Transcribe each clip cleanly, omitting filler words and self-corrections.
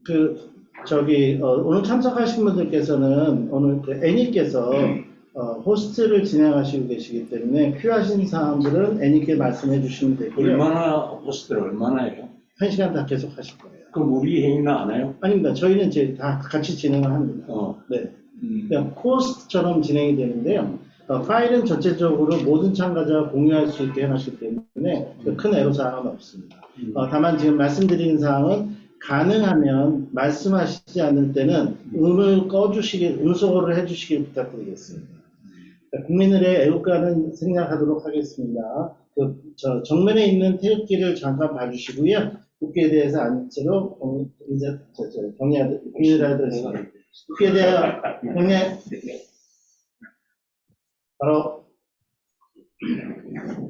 오늘 참석하신 분들께서는 오늘 애니께서 호스트를 진행하시고 계시기 때문에 필요하신 사항들은 애니께 말씀해 주시면 되고요. 얼마나 호스트를 얼마나 해요? 1시간 다 계속 하실 거예요. 그럼 우리 행위는 안 해요? 아닙니다. 저희는 이제 다 같이 진행을 합니다. 네. 그냥 호스트처럼 진행이 되는데요. 파일은 전체적으로 모든 참가자가 공유할 수 있게 해놨기 때문에 큰 애로사항은 없습니다. 다만 지금 말씀드리는 사항은 가능하면 말씀하시지 않을 때는 음소거를 해주시길 부탁드리겠습니다. 국민들의 애국가는 생략하도록 하겠습니다. 정면에 있는 태극기를 잠깐 봐주시고요. 국기에 대해서 앉은 채로 경의하도록 하겠습니다. 국기에 대하여 경례. 바로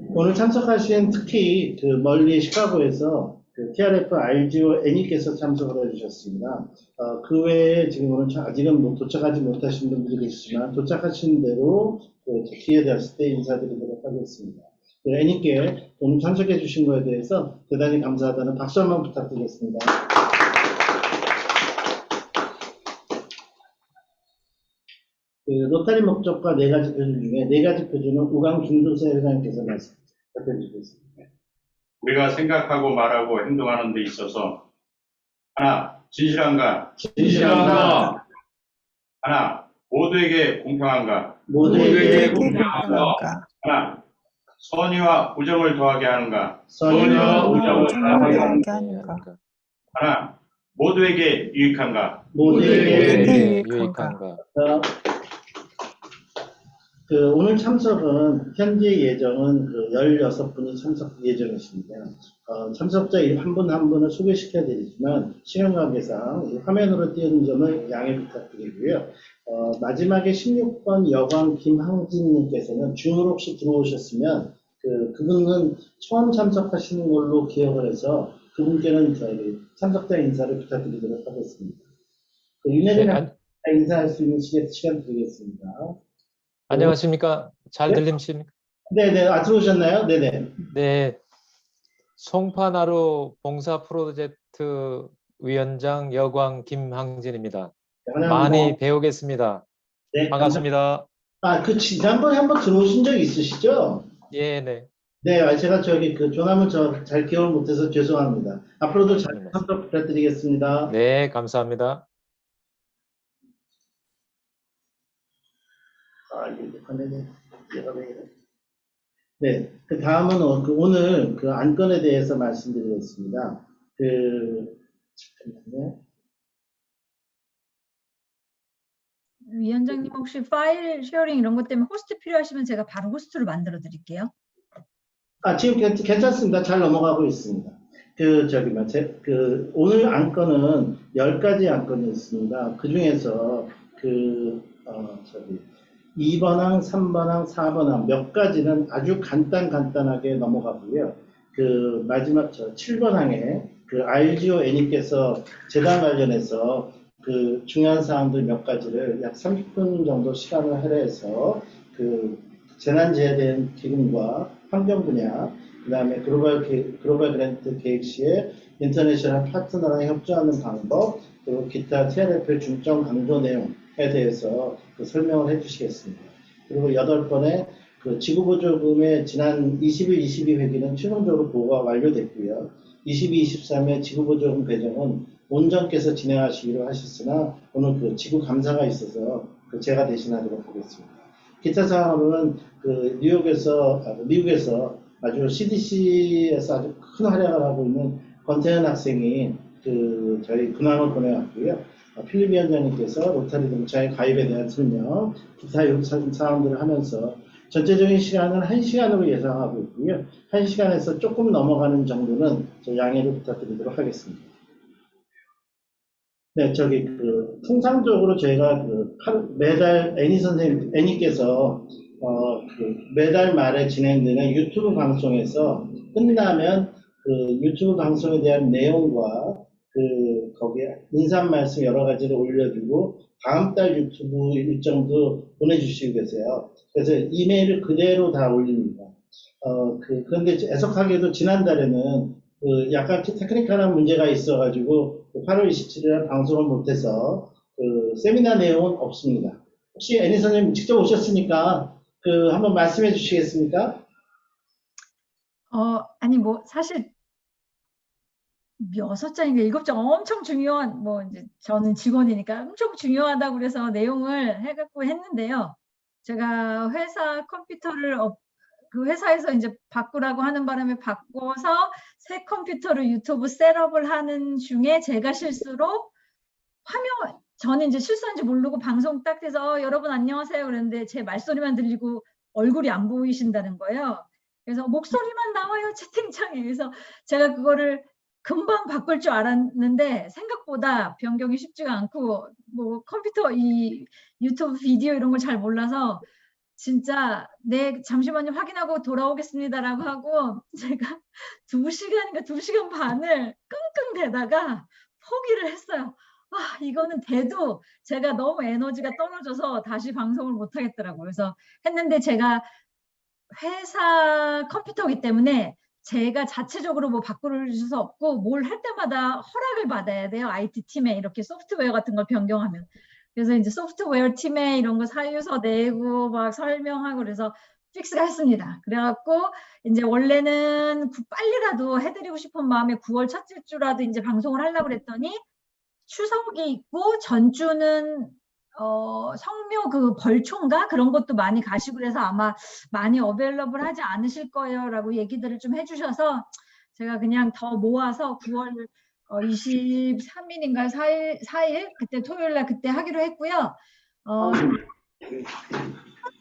오늘 참석하신 특히 멀리 시카고에서 TRF RGO 애니께서 참석을 해주셨습니다. 그 외에 지금 오늘 아직은 도착하지 못하신 분들이 계시지만 도착하신 대로 뒤에 되었을 때 인사드리도록 하겠습니다. 애니께 오늘 참석해 주신 것에 대해서 대단히 감사하다는 박수 한번 부탁드리겠습니다. 로타리 목적과 4가지 표준 중에 4가지 표준은 우강 중도사 회장님께서 말씀 부탁드리겠습니다. 우리가 생각하고 말하고 행동하는 데 있어서 하나, 진실한가? 하나, 모두에게 공평한가? 하나, 선의와 우정을 더하게 하는가? 하나, 모두에게 유익한가? 오늘 참석은 현재 예정은 16분이 참석 예정이십니다. 참석자 한 분 한 분을 소개시켜 드리지만 시간 관계상 화면으로 띄우는 점을 양해 부탁드리고요. 마지막에 16번 여관 김항진님께서는 줌으로 혹시 들어오셨으면 그분은 처음 참석하시는 걸로 기억을 해서 그분께는 참석자 인사를 부탁드리도록 하겠습니다. 윤혜진 인사할 수 있는 시간 드리겠습니다. 안녕하십니까? 잘 들리십니까? 네네. 들어오셨나요? 네네. 네. 송파나루 봉사 프로젝트 위원장 여광 김항진입니다. 많이 배우겠습니다. 네, 반갑습니다. 지난번에 한번 들어오신 적 있으시죠? 예, 네. 네, 제가 조남을 잘 기억을 못해서 죄송합니다. 앞으로도 잘 참석 부탁드리겠습니다. 네, 감사합니다. 네, 다음은 오늘 안건에 대해서 말씀드리겠습니다. 잠깐만요. 위원장님 혹시 파일 쉐어링 이런 것 때문에 호스트 필요하시면 제가 바로 호스트로 만들어 드릴게요. 지금 괜찮습니다. 잘 넘어가고 있습니다. 오늘 안건은 10가지 안건이 있습니다. 그 중에서 2번항, 3번항, 4번항 몇 가지는 아주 간단하게 넘어가고요. 마지막 7번항에 RGO 애니께서 재단 관련해서 중요한 사항들 몇 가지를 약 30분 정도 시간을 할애해서 재난재해에 대한 기금과 환경 분야, 그 다음에 글로벌 그랜트 계획 시에 인터내셔널 파트너랑 협조하는 방법, 그리고 기타 TRF의 중점 강조 내용에 대해서 설명을 해주시겠습니다. 그리고 8번의 지구보조금의 지난 21, 22회기는 최종적으로 보고가 완료됐고요. 22, 23회 지구보조금 배정은 온전께서 진행하시기로 하셨으나 오늘 지구 감사가 있어서 제가 대신하도록 하겠습니다. 기타 사항으로는 미국에서 아주 CDC에서 아주 큰 활약을 하고 있는 권태현 학생이 저희 근황을 보내왔고요. 필립 위원장님께서 로타리 동창회 가입에 대한 설명, 기타 사항들을 하면서 전체적인 시간은 1시간으로 예상하고 있고요. 1시간에서 조금 넘어가는 정도는 양해를 부탁드리도록 하겠습니다. 네, 통상적으로 저희가 매달 애니께서 매달 말에 진행되는 유튜브 방송에서 끝나면 유튜브 방송에 대한 내용과 거기에 인사 말씀 여러 가지를 올려주고 다음 달 유튜브 일정도 보내주시고 계세요. 그래서 이메일을 그대로 다 올립니다. 그런데 애석하게도 지난달에는 그 약간 테크니컬한 문제가 있어가지고 8월 27일에 방송을 못해서 그 세미나 내용은 없습니다. 혹시 애니선생님 직접 오셨으니까 그 한번 말씀해 주시겠습니까? 아니 뭐 사실 6장인가 7장 엄청 중요한 뭐 이제 저는 직원이니까 엄청 중요하다고 그래서 내용을 해갖고 했는데요. 제가 회사 컴퓨터를 그 회사에서 이제 바꾸라고 하는 바람에 바꿔서 새 컴퓨터로 유튜브 셋업을 하는 중에 제가 실수로 저는 이제 실수한지 모르고 방송 딱 해서 여러분 안녕하세요 그랬는데 제 말소리만 들리고 얼굴이 안 보이신다는 거예요. 그래서 목소리만 나와요 채팅창에. 그래서 제가 그거를 금방 바꿀 줄 알았는데 생각보다 변경이 쉽지가 않고 뭐 컴퓨터 이 유튜브 비디오 이런 걸 잘 몰라서 진짜 네 잠시만요 확인하고 돌아오겠습니다라고 하고 제가 2시간인가 2시간 반을 끙끙 대다가 포기를 했어요. 아 이거는 돼도 제가 너무 에너지가 떨어져서 다시 방송을 못 하겠더라고요. 그래서 했는데 제가 회사 컴퓨터이기 때문에 제가 자체적으로 뭐 바꿀 수 없고 뭘 할 때마다 허락을 받아야 돼요. IT 팀에 이렇게 소프트웨어 같은 걸 변경하면. 그래서 이제 소프트웨어 팀에 이런 거 사유서 내고 막 설명하고 그래서 픽스가 했습니다. 그래갖고 이제 원래는 빨리라도 해드리고 싶은 마음에 9월 첫째 주라도 이제 방송을 하려고 그랬더니 추석이 있고 전주는 성묘 그 벌초인가 그런 것도 많이 가시고 그래서 아마 많이 어베일러블 하지 않으실 거예요라고 얘기들을 좀 해주셔서 제가 그냥 더 모아서 9월 23일인가 4일 그때 토요일날 그때 하기로 했고요.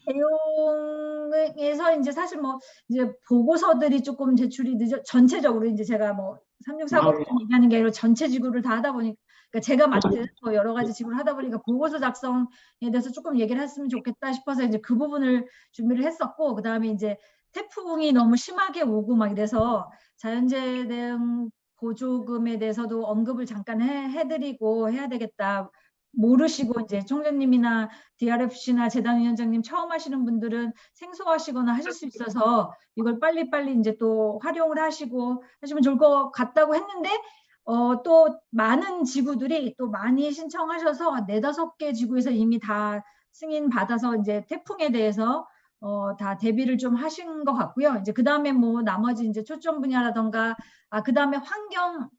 내용에서 이제 사실 뭐 이제 보고서들이 조금 제출이 전체적으로 이제 제가 뭐 3640 얘기하는 게 아니라 전체 지구를 다 하다 보니까 그러니까 제가 맡은 뭐 여러 가지 지구를 하다 보니까 보고서 작성에 대해서 조금 얘기를 했으면 좋겠다 싶어서 이제 그 부분을 준비를 했었고 그 다음에 이제 태풍이 너무 심하게 오고 막 이래서 자연재해 대응 보조금에 대해서도 언급을 잠깐 해드리고 해야 되겠다. 모르시고 이제 총장님이나 DRFC나 재단위원장님 처음 하시는 분들은 생소하시거나 하실 수 있어서 이걸 빨리빨리 이제 또 활용을 하시고 하시면 좋을 것 같다고 했는데 또 많은 지구들이 또 많이 신청하셔서 4-5개 지구에서 이미 다 승인 받아서 이제 태풍에 대해서 다 대비를 좀 하신 것 같고요. 이제 그 다음에 뭐 나머지 이제 초점 분야라던가 그 다음에 환경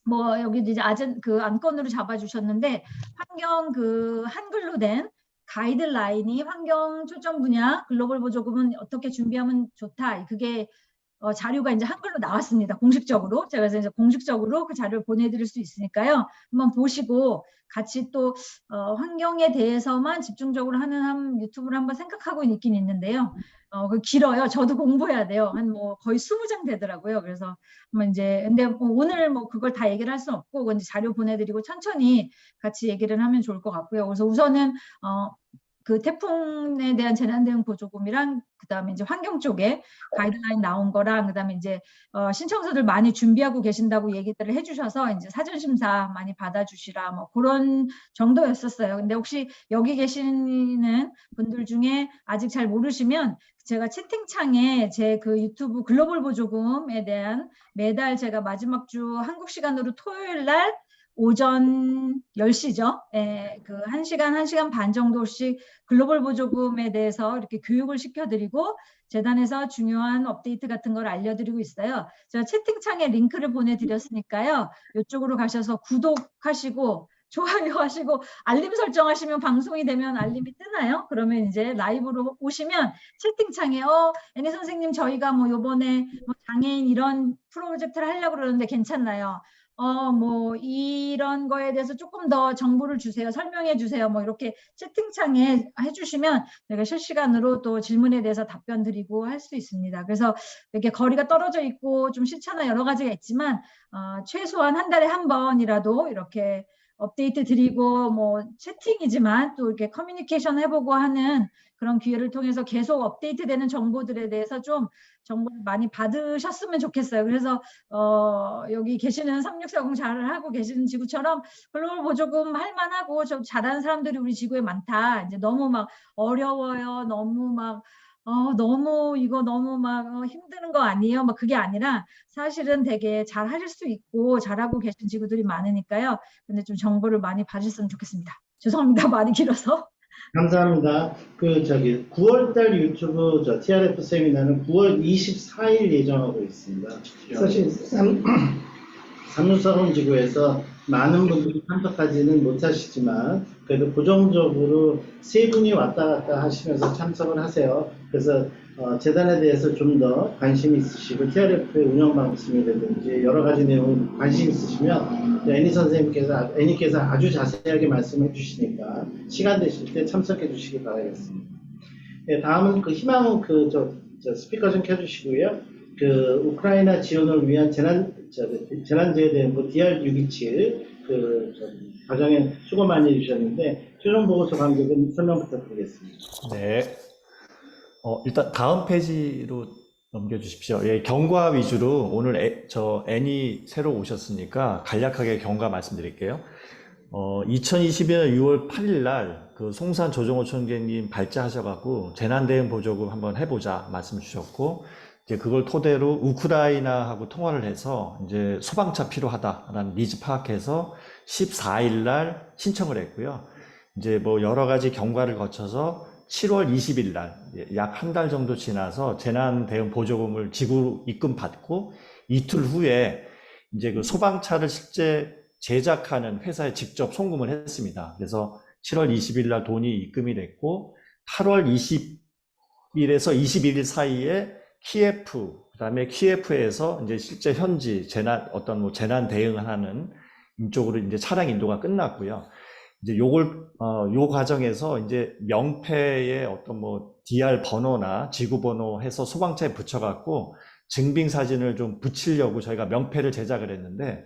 뭐 여기 이제 그 안건으로 잡아주셨는데 환경 그 한글로 된 가이드라인이 환경 초점 분야 글로벌 보조금은 어떻게 준비하면 좋다. 그게 자료가 이제 한글로 나왔습니다. 공식적으로. 제가 그래서 이제 공식적으로 그 자료를 보내드릴 수 있으니까요. 한번 보시고 같이 또 환경에 대해서만 집중적으로 하는 유튜브를 한번 생각하고 있긴 있는데요. 그 길어요. 저도 공부해야 돼요. 한 뭐 거의 20장 되더라고요. 그래서 한번 이제 근데 뭐 오늘 뭐 그걸 다 얘기를 할 수는 없고 이제 자료 보내드리고 천천히 같이 얘기를 하면 좋을 것 같고요. 그래서 우선은 그 태풍에 대한 재난대응 보조금이랑 그다음에 이제 환경 쪽에 가이드라인 나온 거랑 그다음에 이제 신청서들 많이 준비하고 계신다고 얘기들을 해주셔서 이제 사전 심사 많이 받아주시라 뭐 그런 정도였었어요. 근데 혹시 여기 계시는 분들 중에 아직 잘 모르시면 제가 채팅창에 제 그 유튜브 글로벌 보조금에 대한 매달 제가 마지막 주 한국 시간으로 토요일 날 오전 10시죠. 예, 그 1시간 반 정도씩 글로벌 보조금에 대해서 이렇게 교육을 시켜드리고 재단에서 중요한 업데이트 같은 걸 알려드리고 있어요. 제가 채팅창에 링크를 보내드렸으니까요. 이쪽으로 가셔서 구독하시고 좋아요 하시고 알림 설정하시면 방송이 되면 알림이 뜨나요? 그러면 이제 라이브로 오시면 채팅창에 애니 선생님 저희가 뭐 요번에 뭐 장애인 이런 프로젝트를 하려고 그러는데 괜찮나요? 뭐 이런 거에 대해서 조금 더 정보를 주세요. 설명해 주세요. 뭐 이렇게 채팅창에 해주시면 제가 실시간으로 또 질문에 대해서 답변 드리고 할 수 있습니다. 그래서 이렇게 거리가 떨어져 있고 좀 시차나 여러 가지가 있지만 최소한 한 달에 한 번이라도 이렇게 업데이트 드리고 뭐 채팅이지만 또 이렇게 커뮤니케이션 해보고 하는 그런 기회를 통해서 계속 업데이트되는 정보들에 대해서 좀 정보를 많이 받으셨으면 좋겠어요. 그래서 여기 계시는 3640 잘 하고 계시는 지구처럼 글로벌 보조금 할 만하고 좀 잘하는 사람들이 우리 지구에 많다. 이제 너무 막 어려워요. 너무 막 너무 이거 너무 막 힘드는 거 아니에요? 막 그게 아니라 사실은 되게 잘 하실 수 있고 잘하고 계신 지구들이 많으니까요. 근데 좀 정보를 많이 봐주셨으면 좋겠습니다. 죄송합니다. 말이 길어서. 감사합니다. 9월달 유튜브 TRF 세미나는 9월 24일 예정하고 있습니다. 사실 삼루서론 지구에서 많은 분들이 참석하지는 못하시지만 그래도 고정적으로 3분이 왔다 갔다 하시면서 참석을 하세요. 그래서 재단에 대해서 좀 더 관심 있으시고 TRF의 운영 방침이라든지 여러 가지 내용 관심 있으시면 애니께서 아주 자세하게 말씀해 주시니까 시간 되실 때 참석해 주시기 바라겠습니다. 네, 다음은 희망 스피커 좀 켜주시고요. 우크라이나 지원을 위한 재난재해대응부 DR627 과정에 수고 많이 해주셨는데 최종 보고서 관계는 설명 부탁드리겠습니다. 네. 일단 다음 페이지로 넘겨주십시오. 예, 경과 위주로 오늘 애니 새로 오셨으니까 간략하게 경과 말씀드릴게요. 2022년 6월 8일 날 송산 조정호 총재님 발제하셔갖고 재난대응 보조금 한번 해보자 말씀 주셨고, 이제 그걸 토대로 우크라이나하고 통화를 해서 이제 소방차 필요하다라는 니즈 파악해서 14일 날 신청을 했고요. 이제 뭐 여러 가지 경과를 거쳐서 7월 20일 날 약 한 달 정도 지나서 재난 대응 보조금을 지구 입금 받고 이틀 후에 이제 소방차를 실제 제작하는 회사에 직접 송금을 했습니다. 그래서 7월 20일 날 돈이 입금이 됐고 8월 20일에서 21일 사이에 키예프, 그다음에 키예프에서 이제 실제 현지 재난 대응하는 이쪽으로 이제 차량 인도가 끝났고요. 이제 요 과정에서 이제 명패에 DR 번호나 지구 번호 해서 소방차에 붙여갖고 증빙 사진을 좀 붙이려고 저희가 명패를 제작을 했는데,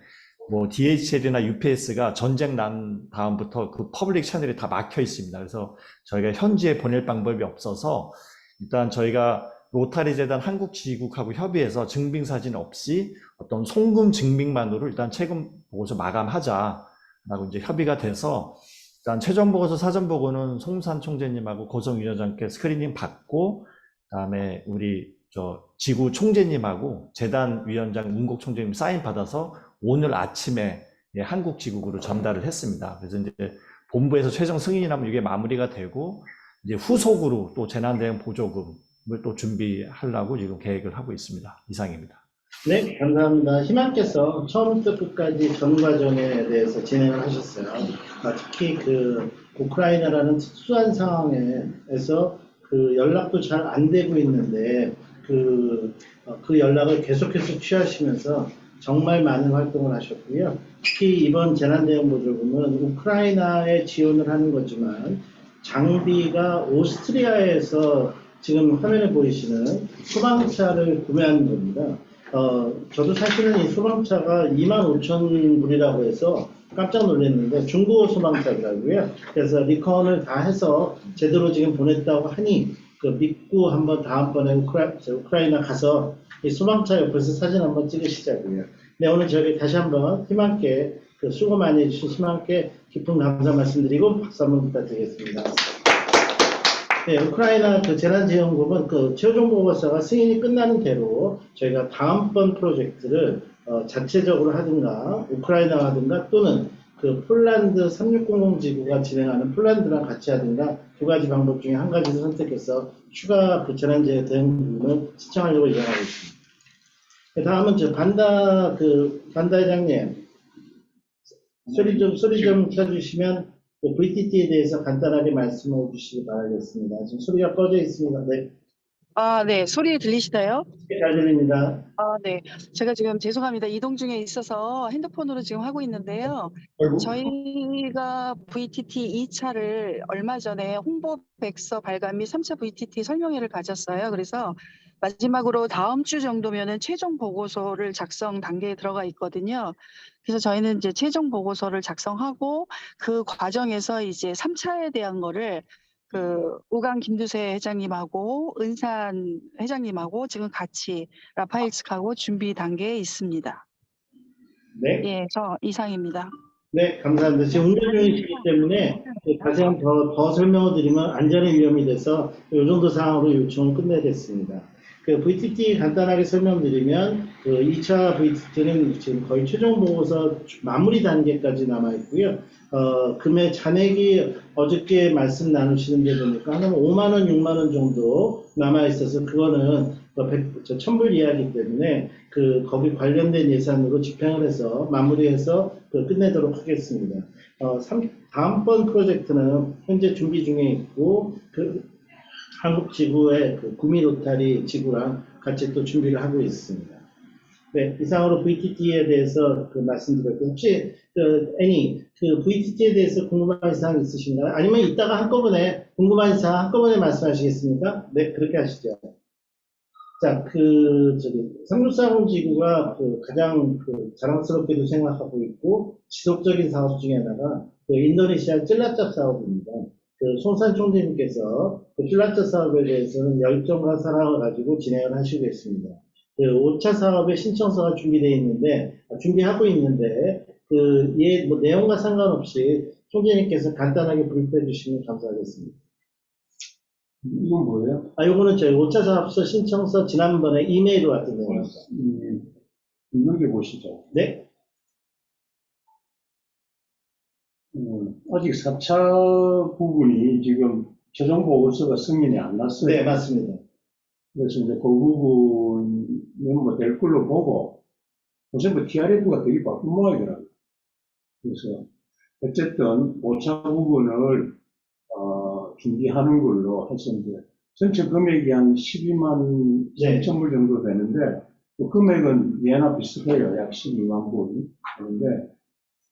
DHL이나 UPS가 전쟁 난 다음부터 퍼블릭 채널이 다 막혀 있습니다. 그래서 저희가 현지에 보낼 방법이 없어서 일단 저희가 로타리 재단 한국지구하고 협의해서 증빙 사진 없이 송금 증빙만으로 일단 최근 보고서 마감하자라고 이제 협의가 돼서 일단 최종 보고서 사전 보고는 송산 총재님하고 고성위원장께 스크리닝 받고, 그다음에 우리 지구 총재님하고 재단 위원장 문국 총재님 사인 받아서 오늘 아침에 한국지국으로 전달을 했습니다. 그래서 이제 본부에서 최종 승인이 나면 이게 마무리가 되고 이제 후속으로 또 재난대응 보조금을 또 준비하려고 지금 계획을 하고 있습니다. 이상입니다. 네, 감사합니다. 희망께서 처음부터 끝까지 전 과정에 대해서 진행을 하셨어요. 특히 우크라이나라는 특수한 상황에서 연락도 잘 안 되고 있는데 그 연락을 계속해서 취하시면서 정말 많은 활동을 하셨고요. 특히 이번 재난대응 보조금은 우크라이나에 지원을 하는 거지만 장비가 오스트리아에서 지금 화면에 보이시는 소방차를 구매하는 겁니다. 저도 사실은 이 소방차가 25,000불이라고 해서 깜짝 놀랐는데 중고 소방차더라고요. 그래서 리컨을 다 해서 제대로 지금 보냈다고 하니 믿고 한번 다음번에 우크라이나 가서 이 소방차 옆에서 사진 한번 찍으시자고요. 네, 오늘 저희 다시 한번 희망께 수고 많이 해주신 희망께 깊은 감사 말씀드리고 박수 한번 부탁드리겠습니다. 네, 우크라이나 재난지원금은 최종 보고서가 승인이 끝나는 대로 저희가 다음번 프로젝트를 자체적으로 하든가 우크라이나와 하든가 또는 폴란드 3600 지구가 진행하는 폴란드랑 같이 하든가 두 가지 방법 중에 한 가지를 선택해서 추가 재난재해 대응 부분을 신청하려고 예정하고 있습니다. 네, 다음은 반다 회장님 소리 좀 켜주시면 VTT에 대해서 간단하게 말씀해 주시기 바라겠습니다. 지금 소리가 꺼져 있습니다. 네. 네. 소리 들리시나요? 네, 잘 들립니다. 네. 제가 지금 죄송합니다. 이동 중에 있어서 핸드폰으로 지금 하고 있는데요. 저희가 VTT 2차를 얼마 전에 홍보 백서 발간 및 3차 VTT 설명회를 가졌어요. 그래서 마지막으로 다음 주 정도면은 최종 보고서를 작성 단계에 들어가 있거든요. 그래서 저희는 이제 최종 보고서를 작성하고 그 과정에서 이제 3차에 대한 거를 우강 김두세 회장님하고 은산 회장님하고 지금 같이 라파엘 측하고 준비 단계에 있습니다. 네. 예, 저 이상입니다. 네, 감사합니다. 지금 운전 중이시기 때문에 다시 한 번 더 설명을 드리면 안전에 위험이 돼서 이 정도 상황으로 요청을 끝내겠습니다. 그 VTT 간단하게 설명드리면 그 2차 VTT는 지금 거의 최종 보고서 마무리 단계까지 남아 있고요. 금액 잔액이 어저께 말씀 나누시는 데 보니까 한 5만 원, 6만 원 정도 남아 있어서 그거는 1,000불 이하이기 때문에 거기 관련된 예산으로 집행을 해서 마무리해서 끝내도록 하겠습니다. 다음번 프로젝트는 현재 준비 중에 있고 한국지구의 구미 로타리 지구랑 같이 또 준비를 하고 있습니다. 네, 이상으로 VTT에 대해서 말씀드렸고 혹시 애니 VTT에 대해서 궁금한 사항 있으신가요? 아니면 이따가 한꺼번에 궁금한 사항 한꺼번에 말씀하시겠습니까? 네, 그렇게 하시죠. 자, 삼육사공지구가 가장 자랑스럽게도 생각하고 있고 지속적인 사업 중에 하나가 인도네시아 찔라짭 사업입니다. 송산 총재님께서 찔라짭 사업에 대해서는 열정과 사랑을 가지고 진행을 하시고 있습니다. 5차 사업의 신청서가 준비하고 있는데 내용과 상관없이 총재님께서 간단하게 브리프해 주시면 감사하겠습니다. 이건 뭐예요? 요거는 저희 5차 사업서 신청서 지난번에 이메일로 왔던 내용입니다. 여기 보시죠. 네? 아직 4차 부분이 지금 최종 보고서가 승인이 안 났어요. 네, 맞습니다. 그래서 이제 그 부분은 뭐 될 걸로 보고, 우선 TRF가 되게 바쁜 모양이더라고요. 그래서 어쨌든 5차 부분을 준비하는 걸로 해서 이제 전체 금액이 한 12만 3천 불 정도 되는데 그 금액은 얘나 비슷해요. 약 12만 불 되는데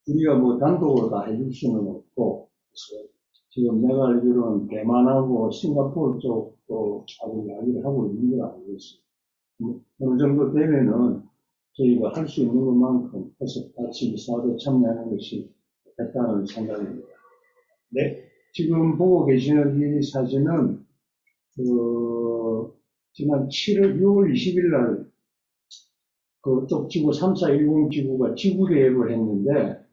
우리가 뭐 단독으로 다 해줄 수는 없고 그래서 지금 내가 알기로는 대만하고 싱가포르 쪽도 하고 이야기를 하고 있는 걸 알고 있어요. 어느 정도 되면은 저희가 할 수 있는 것만큼 해서 같이 이 사업에 참여하는 것이 됐다는 생각입니다. 네. 지금 보고 계시는 이 사진은 지난 6월 20일 날 그쪽 지구 3410 지구가 지구 대회를 했는데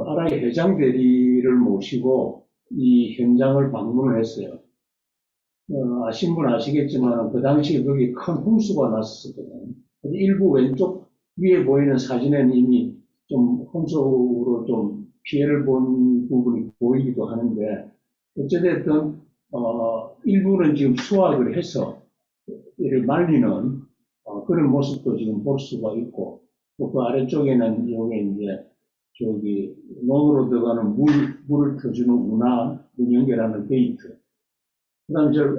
아라이 회장 대리를 모시고 이 현장을 방문을 했어요. 아신 분 아시겠지만 그 당시에 거기 큰 홍수가 났었거든요. 일부 왼쪽 위에 보이는 사진에는 이미 좀 홍수로 좀 피해를 본 부분이 보이기도 하는데 어찌됐든 일부는 지금 수확을 해서 이를 말리는 그런 모습도 지금 볼 수가 있고 또 그 아래쪽에는 여기 이제 저기 논으로 들어가는 물을 터주는 운하를 연결하는 게이트. 그다음 저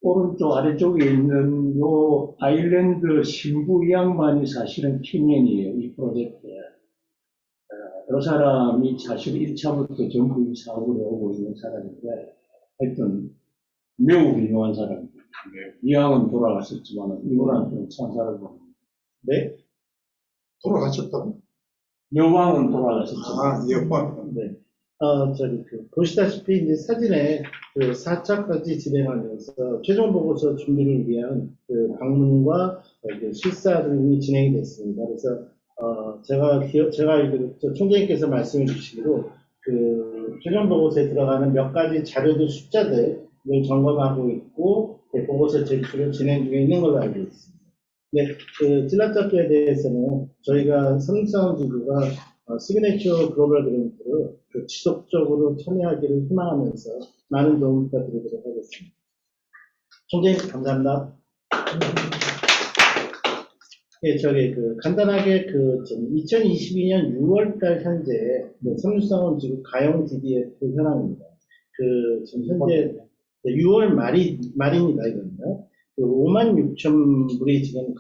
오른쪽 아래쪽에 있는 요 아일랜드 신부 이 양반이 사실은 키맨이에요. 이 프로젝트에. 이 사람이 사실 1차부터 전부 이 사업을 해오고 있는 사람인데 하여튼 매우 훌륭한 사람입니다. 이왕은 돌아갔었지만 이분한테는 찬사를 봅니다. 네? 돌아가셨다고? 여왕은 돌아가셨지만 여왕. 네. 보시다시피 이제 사진에 4차까지 진행하면서 최종 보고서 준비를 위한 방문과 실사등이 진행이 됐습니다. 그래서 제가 알기로 총재님께서 말씀해 주시기로 최종 보고서에 들어가는 몇 가지 자료들 숫자들을 점검하고 있고 보고서 제출을 진행 중에 있는 걸로 알고 있습니다. 네, 찔라짜표에 대해서는 저희가 삼성지구가 시그네처 글로벌 그랜트를 지속적으로 참여하기를 희망하면서 많은 도움 부탁드리도록 하겠습니다. 총재님 감사합니다. 예, 간단하게 2022년 6월달 현재 삼육사원지구 가용 DDF 현황입니다. 현재 6월 말입니다, 이거는요. 5만 6천 불이 지금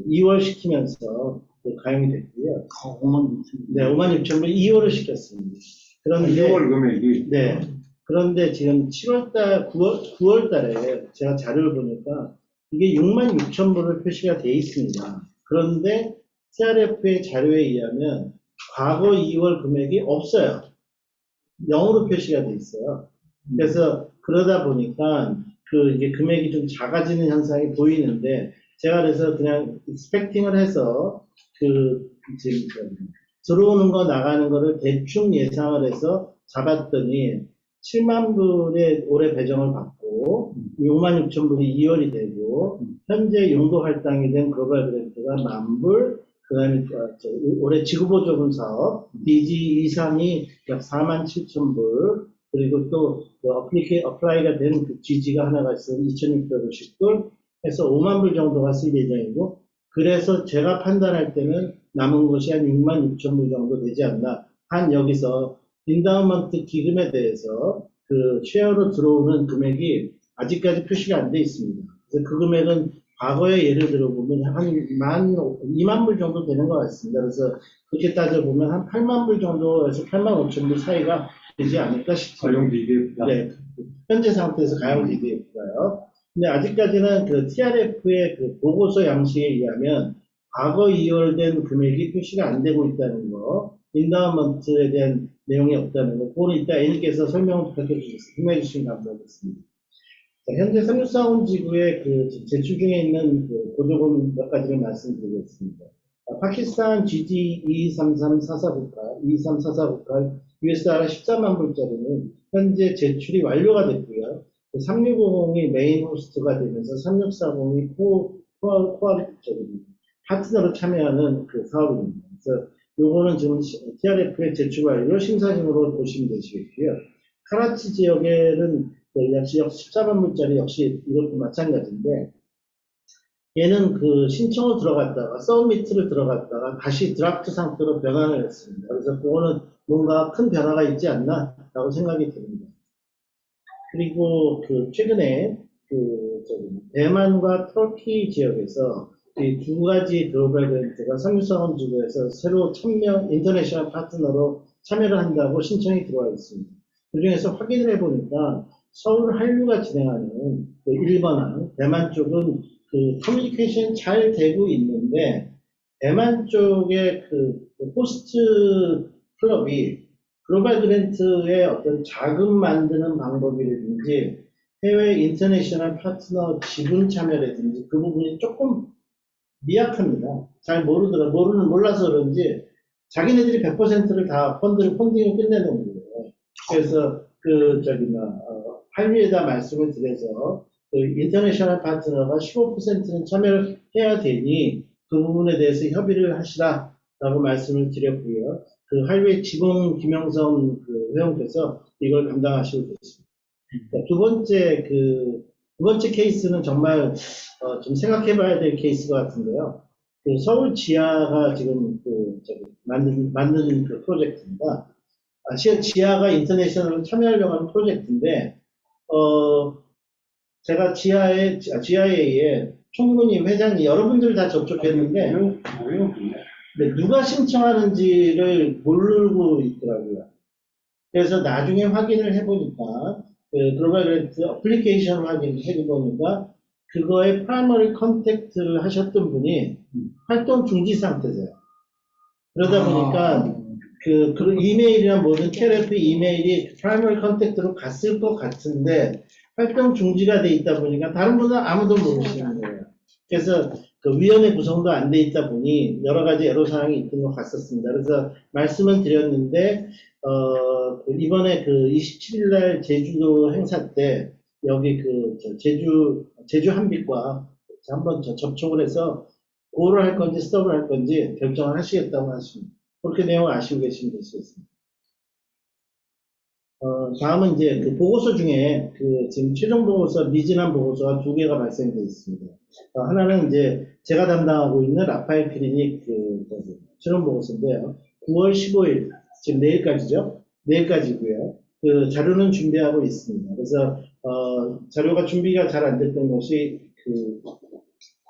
2월 시키면서 가용이 됐고요. 5만 6천 불. 네, 5만 6천 불 2월을 시켰습니다. 그런데 6월 금액이 네. 그런데 지금 9월 달에 제가 자료를 보니까 이게 6만 6천 불을 표시가 돼 있습니다. 그런데 CRF의 자료에 의하면 과거 2월 금액이 없어요. 0으로 표시가 돼 있어요. 그래서 그러다 보니까 이게 금액이 좀 작아지는 현상이 보이는데 제가 그래서 그냥 익스펙팅을 해서 지금 들어오는 거 나가는 거를 대충 예상을 해서 잡았더니 7만 불의 올해 배정을 받고 6만 6천 불이 이월이 되고 현재 용도 할당이 된 글로벌 그랜트가 1,000불, 그다음에 올해 지구보조금 사업 DG 이상이 약 4만 7천 불, 그리고 또 어플라이가 된 그 GG가 하나가 있어서 2,650불 해서 5만 불 정도가 쓸 예정이고, 그래서 제가 판단할 때는 남은 것이 한 6만 6천 불 정도 되지 않나. 한 여기서 인다운먼트 기금에 대해서 그 쉐어로 들어오는 금액이 아직까지 표시가 안 돼 있습니다. 그래서 그 금액은 과거에 예를 들어보면 한 2만 불 정도 되는 것 같습니다. 그래서 그렇게 따져보면 한 8만 불 정도에서 8만 5천 불 사이가 되지 않을까 싶습니다. 가용 DDF다. 네, 현재 상태에서 가용 DDF가요. 근데 아직까지는 그 TRF의 그 보고서 양식에 의하면 과거 이월된 금액이 표시가 안 되고 있다는 거, 인다운먼트에 대한 내용이 없다는 거, 그거는 이따 N께서 설명을 부탁해 주시면 감사하겠습니다. 자, 현재 3640 지구의 그 제출 중에 있는 그 보조금 몇 가지를 말씀드리겠습니다. 파키스탄 GG 22334498, USD 14만 불짜리는 현재 제출이 완료가 됐고요. 3650이 메인 호스트가 되면서 3640이 파트너로 참여하는 그 사업입니다. 그래서 요거는 지금 TRF의 제출 완료 심사진으로 보시면 되시겠고요. 카라치 지역에는 역시 14만 불짜리 역시 이것도 마찬가지인데, 얘는 그 신청을 들어갔다가 서브미트를 들어갔다가 다시 드라프트 상태로 변환을 했습니다. 그래서 그거는 뭔가 큰 변화가 있지 않나 라고 생각이 듭니다. 그리고 그 최근에 그 대만과 터키 지역에서 이 두 가지 글로벌 그랜트가 3640 지구에서 새로 참여 인터내셔널 파트너로 참여를 한다고 신청이 들어와 있습니다. 그 중에서 확인을 해보니까 서울 한류가 진행하는 그 1번항, 대만 쪽은 그 커뮤니케이션 잘 되고 있는데, 대만 쪽의 그 호스트 클럽이 글로벌 그랜트의 어떤 자금 만드는 방법이라든지 해외 인터내셔널 파트너 지분 참여라든지 그 부분이 조금 미약합니다. 잘 몰라서 그런지 자기네들이 100%를 다 펀딩을 끝내는 거예요. 그래서 한류에다 말씀을 드려서 그 인터내셔널 파트너가 15%는 참여를 해야 되니 그 부분에 대해서 협의를 하시라라고 말씀을 드렸고요. 그 한류의 지봉 김영선 그 회원께서 이걸 담당하시고 계십니다. 두 번째 케이스는 정말 좀 생각해봐야 될 케이스가 같은데요. 그 서울 지하가 지금 만든 그 프로젝트입니다. 지하가 인터내셔널로 참여하려고 하는 프로젝트인데, 제가 GIA의 총무님, 회장님, 여러분들 다 접촉했는데, 네, 누가 신청하는지를 모르고 있더라고요. 그래서 나중에 확인을 해보니까, 그 글로벌 그랜트 어플리케이션 확인을 해보니까, 그거에 프라이머리 컨택트를 하셨던 분이 활동 중지 상태세요. 그러다 보니까, 그 이메일이나 모든 TRF 이메일이 프라이머리 컨택트로 갔을 것 같은데, 활동 중지가 돼 있다 보니까 다른 분은 아무도 모르시는 거예요. 그래서 그 위원회 구성도 안 돼 있다 보니 여러 가지 애로사항이 있던 것 같았습니다. 그래서 말씀을 드렸는데, 이번에 그 27일날 제주도 행사 때 여기 그 제주 한빛과 한번 접촉을 해서 고를 할 건지 스톱을 할 건지 결정을 하시겠다고 하십니다. 그렇게 내용을 아시고 계시면 되시겠습니다. 다음은 이제 그 보고서 중에 그 지금 최종 보고서, 미진한 보고서가 2개가 발생되어 있습니다. 하나는 이제 제가 담당하고 있는 라파엘 클리닉 최종 보고서인데요. 9월 15일, 지금 내일까지죠? 내일까지고요. 그 자료는 준비하고 있습니다. 그래서 자료가 준비가 잘 안 됐던 것이 그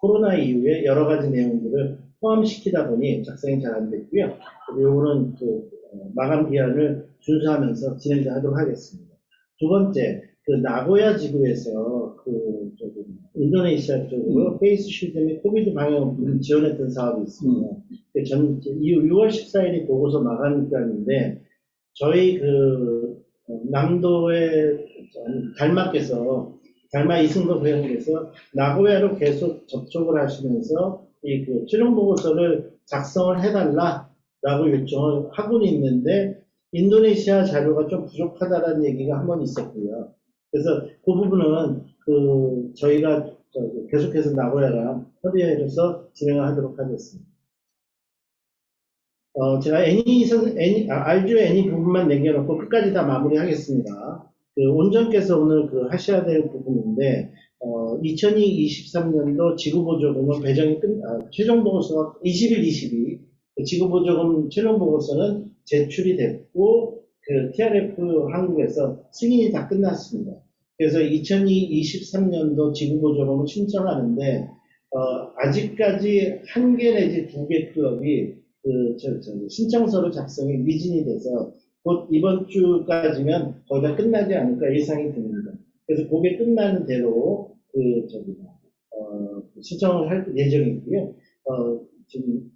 코로나 이후에 여러 가지 내용들을 포함시키다 보니 작성이 잘 안 됐고요. 요거는 그 마감 기한을 준수하면서 진행하도록 하겠습니다. 두 번째, 그 나고야 지구에서 인도네시아 쪽으로 페이스 쉴드 및 코비드 방역을 지원했던 사업이 있습니다. 저는 6월 14일이 보고서 마감 기간인데, 저희 남도의 달마 이승덕 회원께서 나고야로 계속 접촉을 하시면서 이 최종 보고서를 작성을 해달라라고 요청을 하고는 있는데, 인도네시아 자료가 좀 부족하다라는 얘기가 한 번 있었고요. 그래서 그 부분은 저희가 계속해서 나고야랑 협의해서 진행을 하도록 하겠습니다. 제가 알주 애니 부분만 남겨놓고 끝까지 다 마무리하겠습니다. 온전께서 오늘 하셔야 될 부분인데, 2023년도 지구보조금은 배정이 최종 보고서가 20일, 22, 지구보조금 최종 보고서는 제출이 됐고, TRF 한국에서 승인이 다 끝났습니다. 그래서 2023년도 지구보조금을 신청하는데, 아직까지 1개 내지 2개 클럽이 신청서를 작성이 미진이 돼서 곧 이번 주까지면 거의 다 끝나지 않을까 예상이 됩니다. 그래서 그게 끝나는 대로 신청을 할 예정이고요. 지금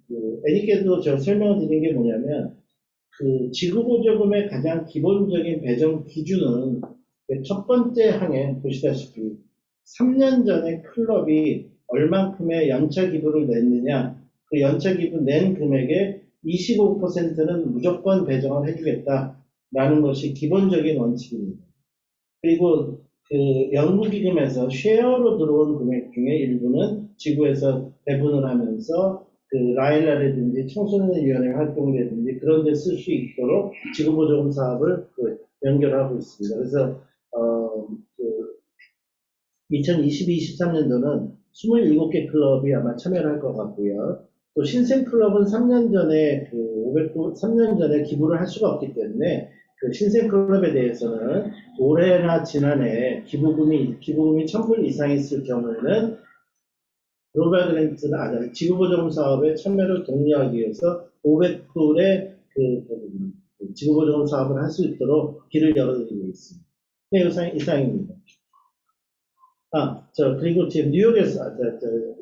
애니께도 제가 설명을 드린 게 뭐냐면 지구보조금의 가장 기본적인 배정 기준은 첫 번째 항에 보시다시피 3년 전에 클럽이 얼만큼의 연차 기부를 냈느냐, 그 연차 기부 낸 금액의 25%는 무조건 배정을 해주겠다라는 것이 기본적인 원칙입니다. 그리고 연구기금에서 쉐어로 들어온 금액 중에 일부는 지구에서 배분을 하면서 라일라라든지 청소년위원회 활동이라든지 그런 데 쓸 수 있도록 지구보조금 사업을 연결하고 있습니다. 그래서 2022-23년도는 27개 클럽이 아마 참여를 할 것 같고요. 또 신생클럽은 3년 전에 3년 전에 기부를 할 수가 없기 때문에 신생클럽에 대해서는 올해나 지난해 기부금이 1000불 이상 있을 경우에는 글로벌 그랜트나 지구보조금 사업에 참여를 독려하기 위해서 500불의 지구보조금 사업을 할 수 있도록 길을 열어드리고 있습니다. 네, 이상입니다. 그리고 지금 뉴욕에서,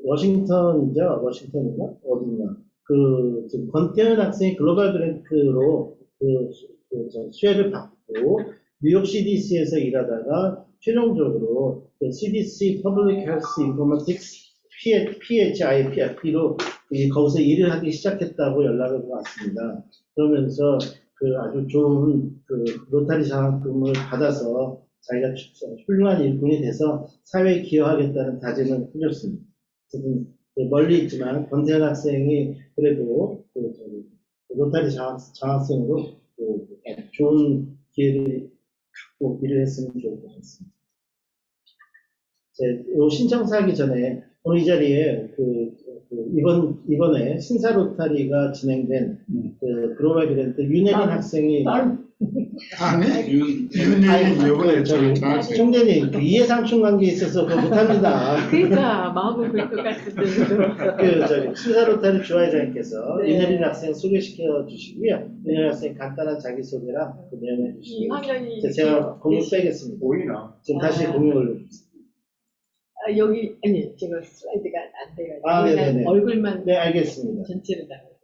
워싱턴이죠? 워싱턴인가? 어딘가? 지금 권태현 학생이 글로벌 그랜트로 수혜를 받고, 뉴욕 CDC에서 일하다가 최종적으로 CDC Public Health Informatics PHIP로 거기서 일을 하기 시작했다고 연락을 왔습니다. 그러면서 아주 좋은 로타리 장학금을 받아서 자기가 훌륭한 일꾼이 돼서 사회에 기여하겠다는 다짐을 해줬습니다. 멀리 있지만 권태현 학생이 그래도 로타리 장학생으로 좋은 기회를 갖고 일을 했으면 좋을 것 같습니다. 신청사 하기 전에 오늘 이 자리에 이번에 신사 로타리가 진행된 글로벌 그랜트 윤혜린 학생이 윤혜린 요번에 총재님 이해상충 관계에 있어서 그거 못합니다. 그러니까 마음은 그럴 것 같은데. 신사 로타리 주화회장님께서 네. 윤혜린 학생 소개시켜 주시고요. 윤혜린 학생 간단한 자기소개랑 내용해 이 주시고요. 화면이 제가 공유 빼겠습니다. 보이나? 지금 다시 공유 올려주세요. 여기 아니 제가 슬라이드가 안 돼요. 네네네. 얼굴만 네, 알겠습니다. 전체를 나오고.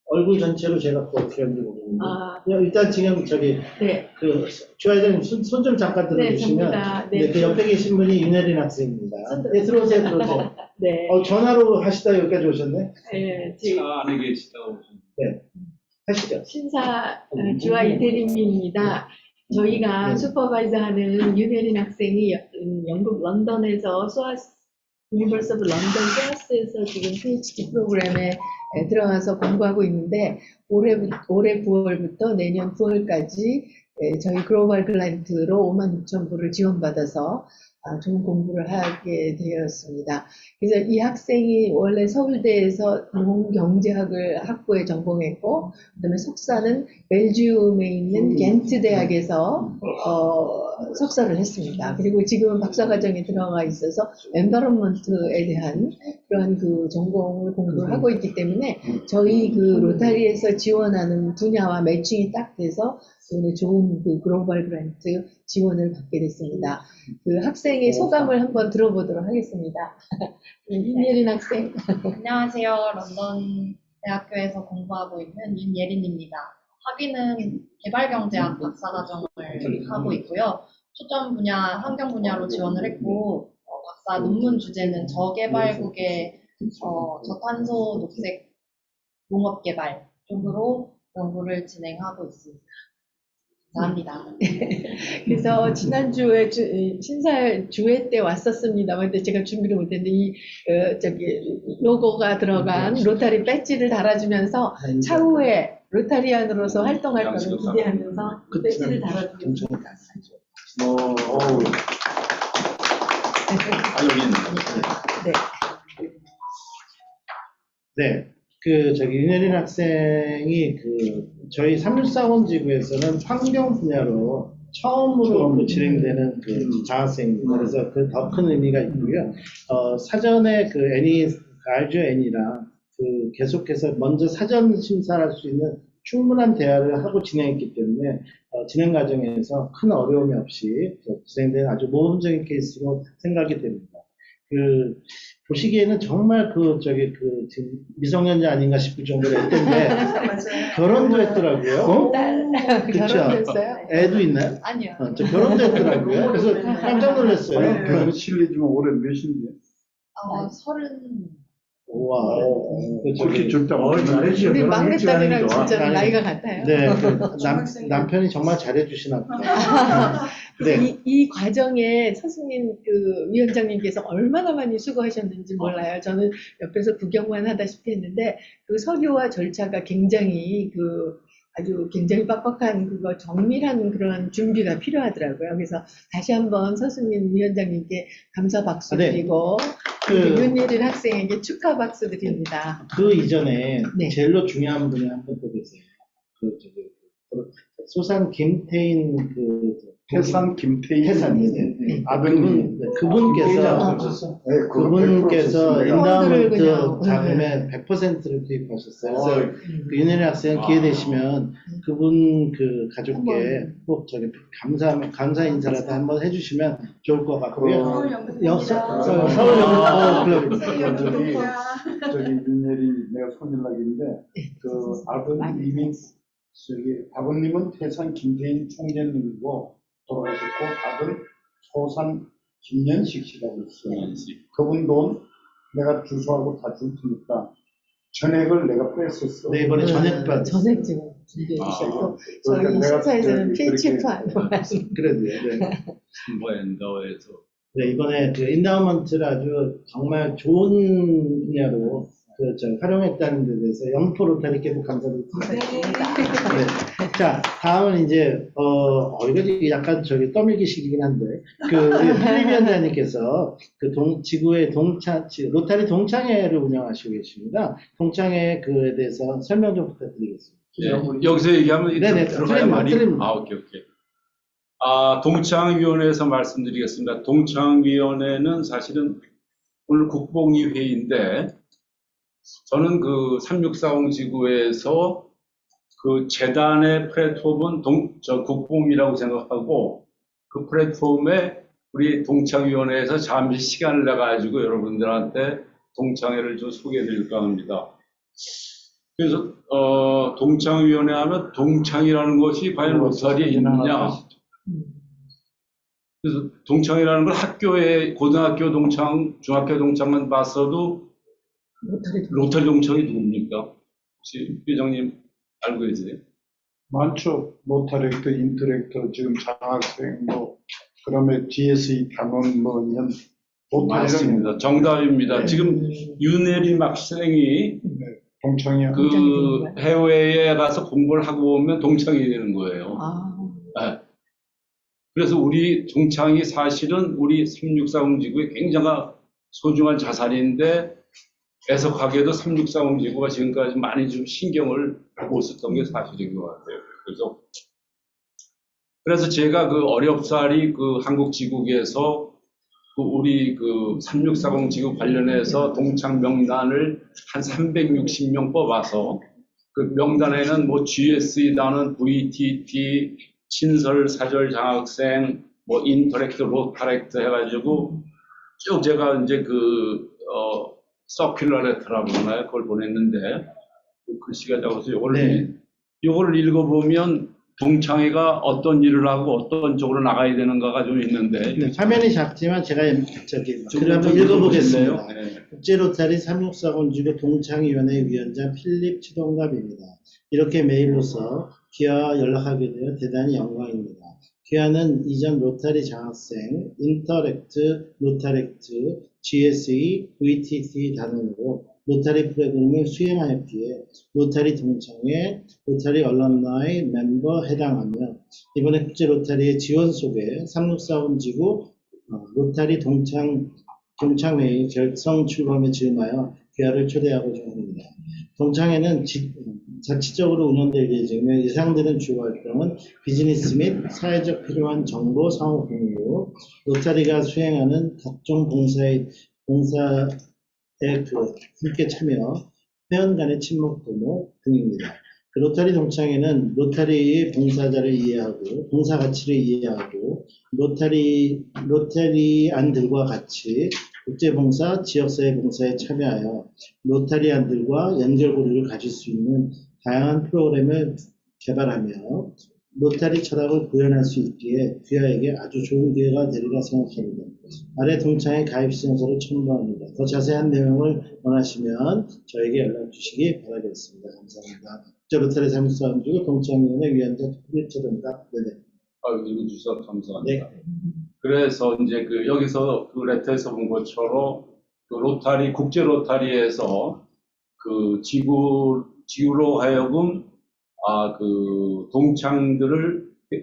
얼굴 전체로 제가 그거 어떻게 하는지 모르겠는데. 네. 일단 지금 네. 주화회장님 손 좀 잠깐 들어주시면. 접니다. 네. 그 옆에 계신 분이 윤혜린 학생입니다. 네, 들어오세요. 네. 전화로 하시다 여기까지 오셨네? 네. 지금 차 안에 계시다고 보셨는데. 하시죠. 신사 주화 이태림입니다. 저희가 네. 슈퍼바이저하는 윤혜린 학생이 영국 런던에서 유니버스 오브 런던 소아스에서 지금 PhD 프로그램에 들어가서 공부하고 있는데 올해 9월부터 내년 9월까지 저희 글로벌 그랜트로 56,000불을 지원받아서 좋은 공부를 하게 되었습니다. 그래서 이 학생이 원래 서울대에서 공공경제학을 학부에 전공했고, 그다음에 석사는 벨지움에 있는 겐트 대학에서 석사를 했습니다. 그리고 지금은 박사과정에 들어가 있어서 엔바이런먼트에 대한 그런 전공을 공부를 하고 있기 때문에 저희 로타리에서 지원하는 분야와 매칭이 딱 돼서 오늘 좋은 글로벌 그랜트 지원을 받게 됐습니다. 학생의 소감을 한번 들어보도록 하겠습니다. 윤예린 학생. 안녕하세요. 런던 대학교에서 공부하고 있는 윤예린입니다. 학위는 개발경제학 박사과정을 하고 있고요. 초점 분야, 환경 분야로 지원을 했고, 박사 논문 주제는 저개발국의 저탄소 녹색 농업 개발 쪽으로 연구를 진행하고 있습니다. 감사합니다. 그래서 지난주에 신사 주회 때 왔었습니다만 근데 제가 준비를 못했는데 이 로고가 들어간 로타리 배지를 달아주면서 차후에 로타리안으로서 활동할 거를 기대하면서 그 배지를 달아주면서 네. 네, 윤혜린 학생이 저희 364원 지구에서는 환경 분야로 처음으로 진행되는 장학생입니다. 그래서 더 큰 의미가 있고요. 사전에 RGO N이랑 계속해서 먼저 사전 심사할 수 있는 충분한 대화를 하고 진행했기 때문에 진행 과정에서 큰 어려움이 없이 진행된 아주 모범적인 케이스로 생각이 됩니다. 보시기에는 정말 지금 미성년자 아닌가 싶을 정도로 했던데 결혼도 했더라고요. 결혼됐어요? 애도 있나요? 아니요. 저 결혼도 했더라고요. 그래서 깜짝 놀랐어요. 실례지만 올해 몇인데? 30. 우와. 그렇게 젊다. 우리 막내딸이랑 진짜 나이가 같아요. 네, 남편이 정말 잘해주시나 보다. 네. 이 과정에 서승민 위원장님께서 얼마나 많이 수고하셨는지 몰라요. 저는 옆에서 구경만 하다시피 했는데 서류와 절차가 굉장히 아주 굉장히 빡빡한 정밀한 그런 준비가 필요하더라고요. 그래서 다시 한번 서승민 위원장님께 감사 박수 드리고 윤예린 학생에게 축하 박수 드립니다. 그 이전에 네. 제일로 중요한 분이 한 분 또 계세요. 소산 김태인 태산 김태인 태산님. 그분께서 펀드를 인다운먼트 그냥, 자금의 100%를 투입하셨어요. 그래서 윤혜린 학생 기회 되시면 그분 가족께 꼭 감사 인사라도 한번 해주시면 좋을 것 같고요. 서울 윤예린 내가 손연락인데 아버님은 태산 김태인 총재님이고 돌아가셨고 아들 소산 김연식 씨라고 있어요. 그분 돈 내가 주소하고 다 줄 테니까 전액을 내가 뺐었어. 네, 이번에 전액 지금 준비해 주셨고 저희 신사에서는 PHF 안 말씀. 그래도요. 네. 네, 이번에 인다우먼트를 아주 정말 좋은 분야로 활용했다는 데 대해서 영포 로타리께도 감사를 드립니다. 네. 자, 다음은 이제, 이거 약간 떠밀기식이긴 한데, 필립 위원장님께서 지구의 로타리 동창회를 운영하시고 계십니다. 동창회 그에 대해서 설명 좀 부탁드리겠습니다. 네, 여기서 얘기하면 네네, 들어가야 말이. 틀립니다. 오케이. 동창위원회에서 말씀드리겠습니다. 동창위원회는 사실은 오늘 국뽕이 회의인데, 저는 3640 지구에서 재단의 플랫폼은 국뽕이라고 생각하고 그 플랫폼에 우리 동창위원회에서 잠시 시간을 내가지고 여러분들한테 동창회를 좀 소개해 드릴까 합니다. 그래서 동창위원회 하면 동창이라는 것이 과연 로타리에 있느냐. 그래서 동창이라는 걸 학교에 고등학교 동창, 중학교 동창만 봤어도 로타리 동창이 누굽니까? 혹시 회장님 알고 계세요? 많죠. 로타렉터, 인터렉터, 지금 장학생, 그다음에 DSE 단원, 맞습니다. 정답입니다. 지금 윤혜린 학생이 동창이야. 해외에 가서 공부를 하고 오면 동창이 되는 거예요. 네. 그래서 우리 동창이 사실은 우리 3640 지구의 굉장한 소중한 자산인데 애석하게도 3640 지구가 지금까지 많이 좀 신경을 못 썼던 게 사실인 것 같아요. 그래서 제가 어렵사리 한국 지국에서 우리 3640 지구 관련해서 동창 명단을 한 360명 뽑아서 그 명단에는 GSE단은 VTT, 친설, 사절, 장학생, 인터랙트, 로타렉트 해가지고 쭉 제가 이제 서큘러 레터라고 하나요? 그걸 보냈는데 글씨가 작아서 요걸 읽어보면 동창회가 어떤 일을 하고 어떤 쪽으로 나가야 되는가가 좀 있는데 화면이 작지만 제가 글을 한번 읽어보겠습니다. 네. 국제로타리 3640 지구 동창위원회 위원장 필립 치동갑입니다. 이렇게 메일로서 귀하와 연락하게 되어 대단히 영광입니다. 귀하는 이전 로타리 장학생, 인터렉트, 로타렉트, GSE, VTT 단원으로 로타리 프로그램을 수행하였기에 로타리 동창회, 로타리 얼럼나이 멤버 해당하며 이번에 국제 로타리의 지원 속에 364번 지구 로타리 동창회의 결성 출범에 즈음하여 귀하를 초대하고자 합니다. 동창회는 자치적으로 운영될 예정이며 예상되는 주요 활동은 비즈니스 및 사회적 필요한 정보 상호 공유, 로타리가 수행하는 각종 봉사에 함께 참여, 회원 간의 친목 도모 등입니다. 그 로타리 동창회는 로타리의 봉사자를 이해하고 봉사 가치를 이해하고 로타리안들과 같이 국제봉사, 지역사회 봉사에 참여하여 로타리안들과 연결고리를 가질 수 있는 다양한 프로그램을 개발하며 로타리 철학을 구현할 수 있기에 귀하에게 아주 좋은 기회가 되리라 생각합니다. 아래 동창회 가입 신청서를 첨부합니다. 더 자세한 내용을 원하시면 저에게 연락 주시기 바라겠습니다. 감사합니다. 국제 로타리 364원주구 동창위원회 위원장 특별처입니다. 네네. 읽어주셔서 감사합니다. 네. 그래서 이제 여기서 그 레터에서 본 것처럼 그 로타리, 국제 로타리에서 그 지구로 하여금 그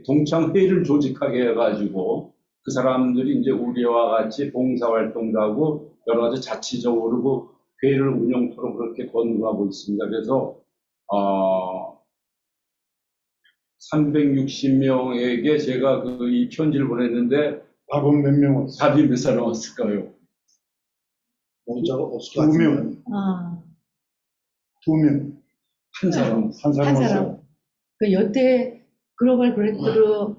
동창회를 조직하게 해가지고 그 사람들이 이제 우리와 같이 봉사활동도 하고 여러 가지 자치적으로 그 회의를 운영토록 그렇게 권고하고 있습니다. 그래서 360명에게 제가 이 편지를 보냈는데 답은 몇 명 왔어요? 답이 몇 사람 왔을까요? 문자가 없을 것 같은데. 2명. 한 사람. 한 사람 왔어요. 그 여태 글로벌 브레이크로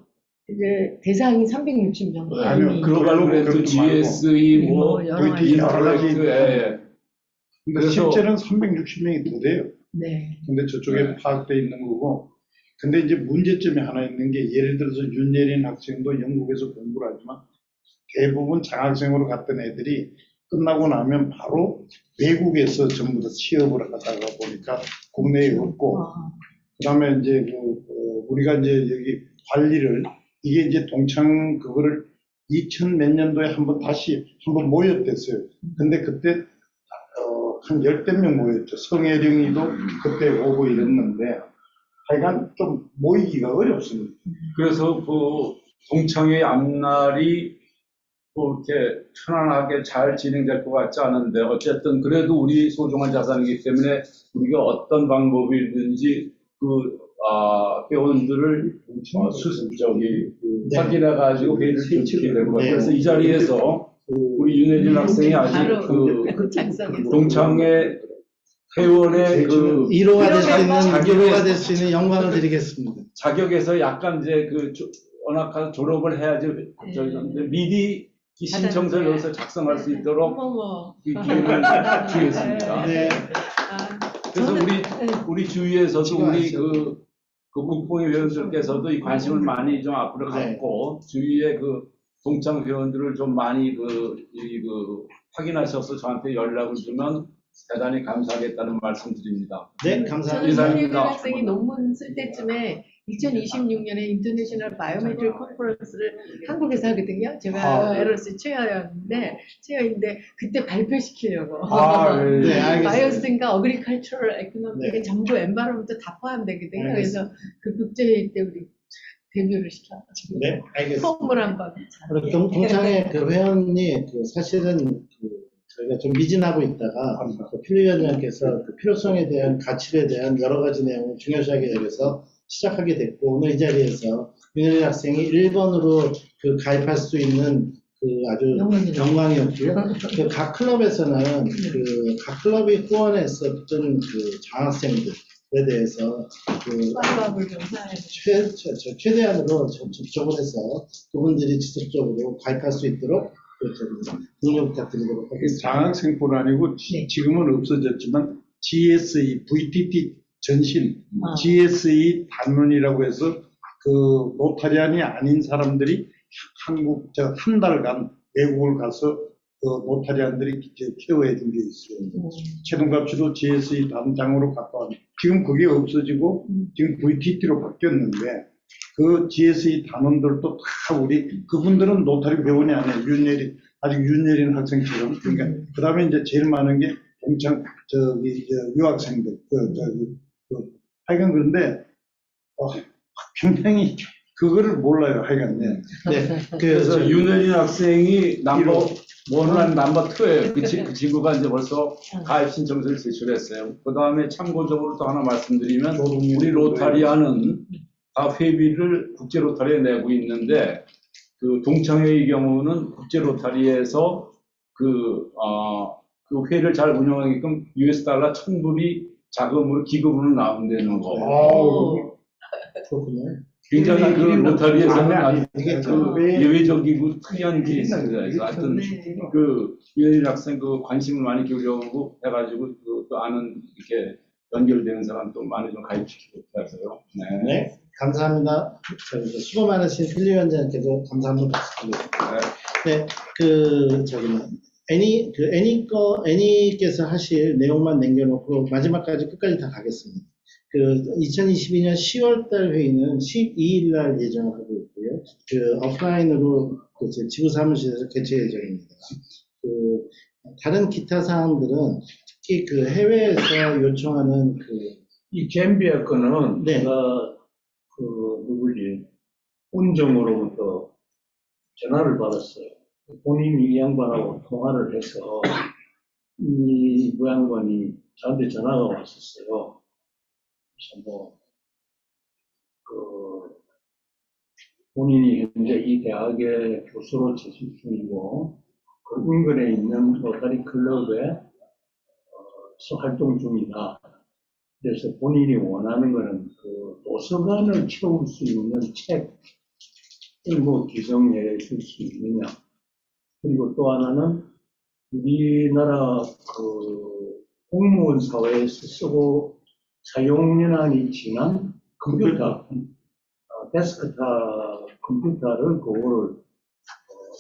이제 대상이 360명. 아니요. 글로벌 브레이크, GSE, 여러 가지. VT, 여러 가지. 근데 실제는 360명이 더 돼요. 네. 근데 저쪽에 파악되어 있는 거고. 근데 이제 문제점이 하나 있는 게 예를 들어서 윤예린 학생도 영국에서 공부를 하지만 대부분 장학생으로 갔던 애들이 끝나고 나면 바로 외국에서 전부 다 취업을 하다가 보니까 국내에 없고 그다음에 이제 우리가 이제 여기 관리를 이게 이제 동창 그거를 2000 몇 년도에 다시 한번 모였댔어요. 근데 그때 한 10대 명 모였죠. 성혜령이도 그때 오고 이랬는데 하여간 좀 모이기가 어렵습니다. 그래서 그 동창회 앞날이 이렇게 편안하게 잘 진행될 것 같지 않은데 어쨌든 그래도 우리 소중한 자산이기 때문에 우리가 어떤 방법이든지 회원들을 확인해가지고 회의를 시키게 된 거예요. 그래서 이 자리에서 우리 윤혜진 학생이 아직 동창회 회원의 이로가 될 수 있는 영광을 드리겠습니다. 자격에서 약간 이제 워낙 졸업을 해야지 미리 이 신청서를 여기서 작성할 수 있도록 기회를 주겠습니다. 네. 그래서 우리 주위에서도 우리 국뽕의 회원들께서도 이 관심을 많이 좀 앞으로 갖고 주위에 동창 회원들을 좀 많이 확인하셔서 저한테 연락을 주면 대단히 감사하겠다는 말씀 드립니다. 네, 감사합니다. 저는 윤예린 학생이 논문 쓸 때쯤에 2026년에 인터내셔널 바이오메트릭 컨퍼런스를 한국에서 하거든요. 제가 LOC 체어인데 그때 발표시키려고. 네, 알겠습니다. 바이오스인가 어그리컬처럴 에코노믹에 전부 엔바이런먼트 다 포함되거든요. 그래서 그 국제회의 때 우리 데뷔를 시켜가지고. 네, 알겠습니다. 선물 한번. 동창회 회원이 사실은 저희가 좀 미진하고 있다가 필리 위원장께서 필요성에 대한 가치에 대한 여러 가지 내용을 중요시하게 여겨서 시작하게 됐고 오늘 이 자리에서 윤혜린 학생이 1번으로 가입할 수 있는 아주 영광이었고요. 각 클럽에서는 각 클럽이 후원했었던 장학생들에 대해서 최대한으로 접촉을 해서 그분들이 지속적으로 가입할 수 있도록 등록 부탁드리도록 하겠습니다. 장학생뿐 아니고 지금은 없어졌지만 GSE, VTT 전신, GSE 단원이라고 해서 로타리안이 아닌 사람들이 한 달간 외국을 가서 그 노타리안들이 케어해 준 게 있어요. 최동갑씨도 GSE 담당으로 갔다 왔는데 지금 그게 없어지고 지금 VTT로 바뀌었는데 그 GSE 단원들도 다 우리 그분들은 노타리 배원이 아니에요. 아직 윤예린 학생처럼. 그러니까 그 다음에 이제 제일 많은 게 동창 유학생들 하여간 그런데 굉장히 그거를 몰라요. 하여간 네. 그래서 윤혜린 학생이 넘버 1한 넘버 2예요. 그 친구가 이제 벌써 가입 신청서를 제출했어요. 그 다음에 참고적으로 또 하나 말씀드리면 우리 로타리아는 다 회비를 국제 로타리에 내고 있는데 그 동창회의 경우는 국제 로타리에서 그 회를 잘 운영하게끔 US 달러 1000불이 자금으로 기금으로 나온다는 거. 그렇군요. 굉장히 그 로타리에서는 그 예외적이고 특이한 케이스입니다. 그래서 하여튼 그 유혜린 학생 그 관심을 많이 기울여고 해가지고 또 아는 이렇게 연결되는 사람 또 많이 좀 가입시키고 해서요. 네, 감사합니다. 수고 많으신 필리 위원장님께도 감사 한번 부탁드리겠습니다. 네, 애니께서 하실 내용만 남겨놓고 마지막까지 끝까지 다 가겠습니다. 2022년 10월달 회의는 12일날 예정하고 있고요. 오프라인으로 지구 사무실에서 개최 예정입니다. 다른 기타 사항들은 특히 해외에서 요청하는 이 갬비아 거는 네. 제가 운정으로부터 전화를 받았어요. 본인이 이 양반하고 통화를 해서 이 양반이 저한테 전화가 왔었어요. 그래서 본인이 현재 이 대학의 교수로 재직 중이고 그 인근에 있는 로타리 클럽에 활동 중이다. 그래서 본인이 원하는 것은 도서관을 채울 수 있는 책을 기성해 줄 수 있느냐. 그리고 또 하나는 우리나라 공무원 사회에서 쓰고 사용연한이 지난 컴퓨터, 데스크탑 컴퓨터를 그거를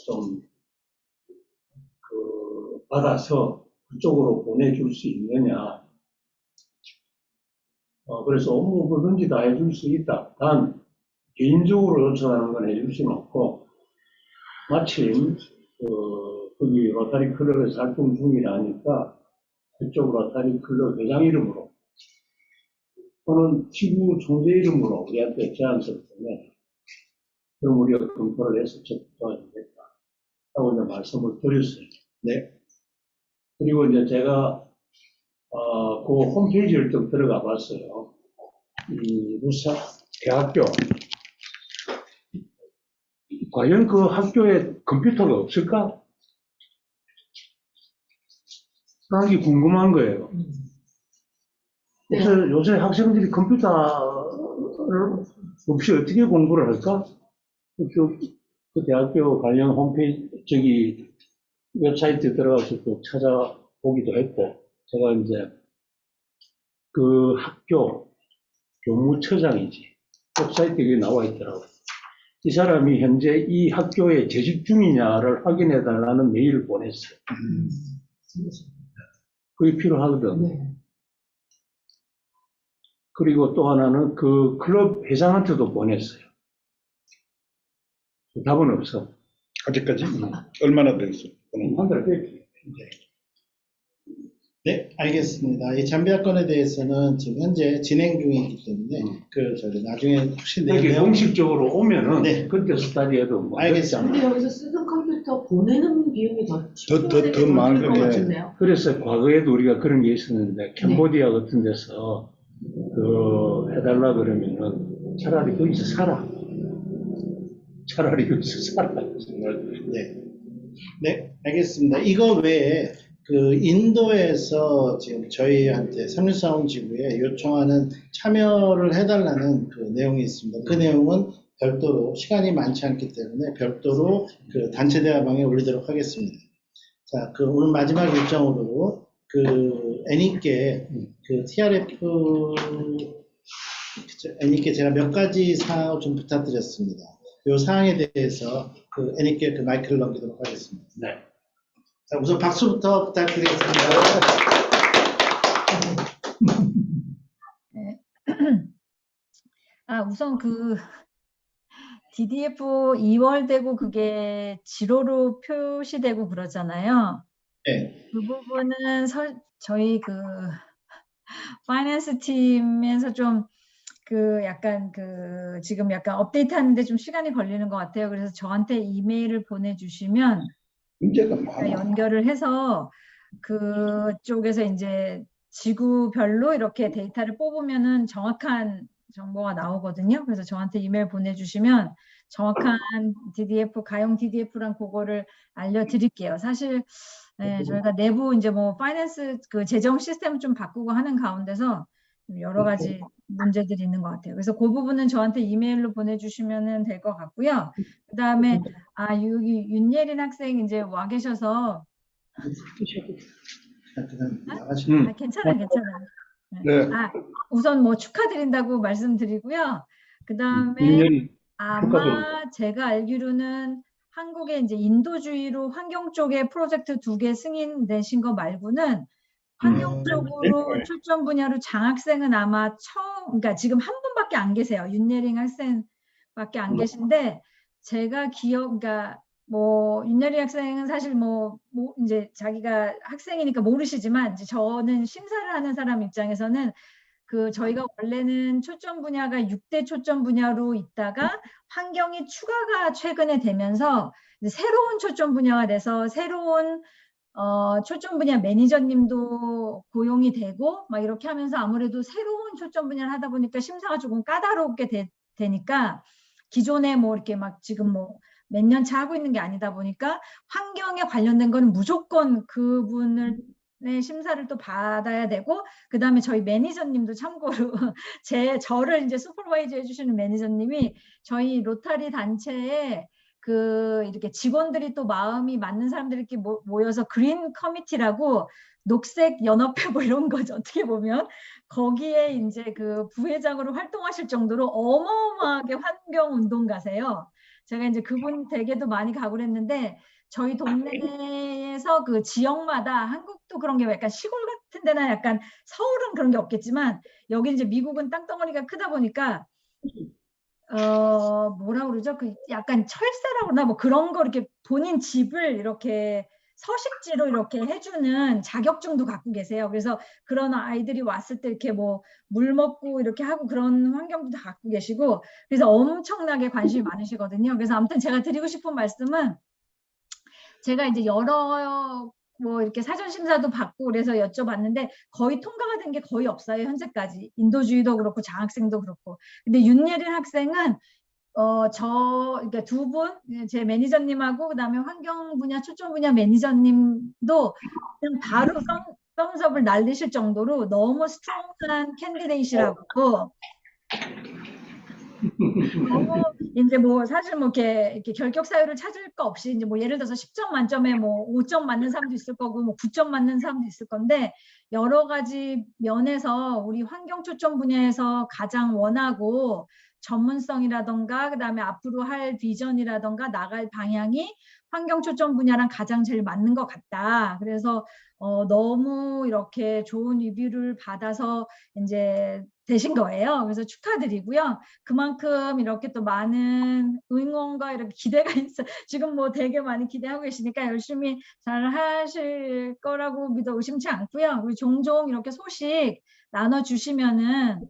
좀 받아서 그쪽으로 보내줄 수 있느냐. 그래서 뭐든지 다 해줄 수 있다. 단 개인적으로 요청하는 건 해줄 수는 없고 마침 거기 로타리 클럽에서 활동 중이라니까 그쪽 로타리 클럽 회장 이름으로 또는 지구 총재 이름으로 우리한테 제안서를 보내. 그럼 우리가 검토를 해서 도와주겠다 하고 이제 말씀을 드렸어요. 네. 그리고 이제 제가 그 홈페이지를 좀 들어가 봤어요. 이 루사 대학교. 과연 그 학교에 컴퓨터가 없을까? 그런 게 궁금한 거예요. 요새 학생들이 컴퓨터를 없이 어떻게 공부를 할까? 그 대학교 관련 홈페이지, 웹사이트에 들어가서 또 찾아보기도 했고, 제가 이제 그 학교 교무처장이지, 웹사이트에 나와 있더라고요. 이 사람이 현재 이 학교에 재직 중이냐를 확인해 달라는 메일을 보냈어요. 그게 필요하거든. 네. 그리고 또 하나는 그 클럽 회장한테도 보냈어요. 답은 없어. 아직까지? 얼마나 됐어? 한 달 됐지. 네, 알겠습니다. 이 잠비아 건에 대해서는 지금 현재 진행 중이기 때문에 나중에 혹시 이게 공식적으로 오면은 네. 그때 스타디에도 뭐 알겠습니다. 근데 여기서 쓰던 컴퓨터 보내는 비용이 더 많은 것 게. 같은데요. 그래서 과거에도 우리가 그런 게 있었는데 캄보디아 같은 데서 해달라 그러면은 차라리 거기서 살아. 차라리 여기서 살아. 네, 알겠습니다. 이거 외에 인도에서 지금 저희한테 3.14운 지구에 요청하는 참여를 해달라는 내용이 있습니다. 그 내용은 별도로 시간이 많지 않기 때문에 별도로 단체 대화방에 올리도록 하겠습니다. 자, 오늘 마지막 일정으로 애니께 애니께 제가 몇 가지 사항을 좀 부탁드렸습니다. 이 사항에 대해서 애니께 마이크를 넘기도록 하겠습니다. 네. 자, 우선 박수부터 부탁드리겠습니다. 네. 우선 그 DDF 2월 되고 그게 지로로 표시되고 그러잖아요. 네. 그 부분은 저희 그 파이낸스 팀에서 좀 그 약간 그 지금 약간 업데이트 하는데 좀 시간이 걸리는 것 같아요. 그래서 저한테 이메일을 보내주시면 문제가 많아. 연결을 해서 그쪽에서 이제 지구별로 이렇게 데이터를 뽑으면은 정확한 정보가 나오거든요. 그래서 저한테 이메일 보내주시면 정확한 DDF, 가용 DDF랑 그거를 알려드릴게요. 사실 저희가 내부 이제 뭐 파이낸스 그 재정 시스템 좀 바꾸고 하는 가운데서 여러 가지 문제들이 있는 것 같아요. 그래서 그 부분은 저한테 이메일로 보내주시면 될 것 같고요. 그 다음에 여기 윤예린 학생 이제 와 계셔서 괜찮아요. 네. 우선 뭐 축하드린다고 말씀드리고요. 그 다음에 아마 제가 알기로는 한국의 이제 인도주의로 환경 쪽에 프로젝트 2개 승인되신 거 말고는 환경 쪽으로 출전 분야로 장학생은 아마 그러니까 지금 한 분밖에 안 계세요. 윤예린 학생밖에 안 계신데 제가 그러니까 뭐 윤예린 학생은 사실 뭐 이제 자기가 학생이니까 모르시지만 이제 저는 심사를 하는 사람 입장에서는 그 저희가 원래는 초점 분야가 6대 초점 분야로 있다가 환경이 추가가 최근에 되면서 이제 새로운 초점 분야가 돼서 새로운 초점 분야 매니저님도 고용이 되고 막 이렇게 하면서 아무래도 새로운 초점 분야를 하다 보니까 심사가 조금 까다롭게 되니까 기존에 뭐 이렇게 막 지금 뭐 몇 년 차 하고 있는 게 아니다 보니까 환경에 관련된 건 무조건 그분을 심사를 또 받아야 되고 그 다음에 저희 매니저님도 참고로 저를 이제 슈퍼바이저 해주시는 매니저님이 저희 로타리 단체에 이렇게 직원들이 또 마음이 맞는 사람들이 이렇게 모여서 그린 커미티라고 녹색 연합회 뭐 이런 거죠. 어떻게 보면 거기에 이제 그 부회장으로 활동하실 정도로 어마어마하게 환경 운동가세요. 제가 이제 그분 댁에도 많이 가고 그랬는데 저희 동네에서 그 지역마다 한국도 그런 게 약간 시골 같은 데나 약간 서울은 그런 게 없겠지만 여기 이제 미국은 땅덩어리가 크다 보니까 뭐라 그러죠? 그 약간 철새라고 그러나 뭐 그런 거 이렇게 본인 집을 이렇게 서식지로 이렇게 해주는 자격증도 갖고 계세요. 그래서 그런 아이들이 왔을 때 이렇게 뭐 물 먹고 이렇게 하고 그런 환경도 다 갖고 계시고 그래서 엄청나게 관심이 많으시거든요. 그래서 아무튼 제가 드리고 싶은 말씀은 제가 이제 여러 뭐 이렇게 사전 심사도 받고 그래서 여쭤봤는데 거의 통과가 된 게 거의 없어요. 현재까지 인도주의도 그렇고 장학생도 그렇고. 근데 윤예린 학생은 그러니까 두 분, 제 매니저님하고 그다음에 환경 분야 초점 분야 매니저님도 그냥 바로 썸스업을 날리실 정도로 너무 스트롱한 캔디데이시라고. 너무 이제 뭐 사실 뭐 이렇게 결격 사유를 찾을 거 없이 이제 뭐 예를 들어서 10점 만점에 뭐 5점 맞는 사람도 있을 거고 뭐 9점 맞는 사람도 있을 건데 여러 가지 면에서 우리 환경 초점 분야에서 가장 원하고 전문성이라던가 그다음에 앞으로 할 비전이라던가 나갈 방향이 환경 초점 분야랑 가장 제일 맞는 것 같다. 그래서 너무 이렇게 좋은 리뷰를 받아서 이제 되신 거예요. 그래서 축하드리고요. 그만큼 이렇게 또 많은 응원과 이렇게 기대가 있어. 지금 뭐 되게 많이 기대하고 계시니까 열심히 잘 하실 거라고 믿어 의심치 않고요. 우리 종종 이렇게 소식 나눠주시면은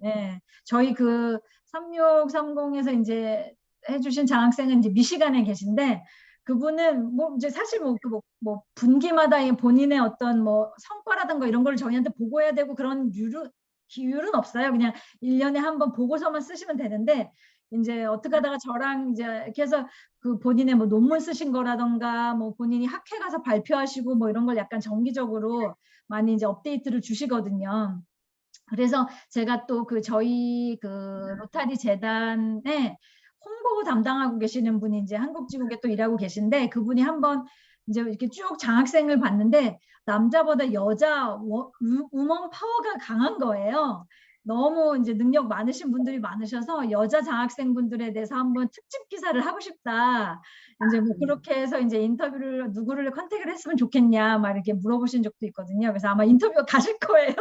저희 그 3630에서 이제 해주신 장학생은 이제 미시간에 계신데 그분은 뭐 이제 사실 뭐 분기마다 본인의 어떤 뭐 성과라든가 이런 걸 저희한테 보고해야 되고 그런 기율은 없어요. 그냥 1년에 한 번 보고서만 쓰시면 되는데 이제 어떻게 하다가 저랑 이제 이렇게 해서 그 본인의 뭐 논문 쓰신 거라던가 뭐 본인이 학회 가서 발표하시고 뭐 이런 걸 약간 정기적으로 많이 이제 업데이트를 주시거든요. 그래서 제가 또 저희 로타리 재단에 홍보 담당하고 계시는 분이 이제 한국지국에 또 일하고 계신데 그분이 한번 이제 이렇게 쭉 장학생을 봤는데 남자보다 여자 우먼 파워가 강한 거예요. 너무 이제 능력 많으신 분들이 많으셔서 여자 장학생분들에 대해서 한번 특집 기사를 하고 싶다. 이제 뭐 그렇게 해서 이제 인터뷰를 누구를 컨택을 했으면 좋겠냐 막 이렇게 물어보신 적도 있거든요. 그래서 아마 인터뷰가 가실 거예요.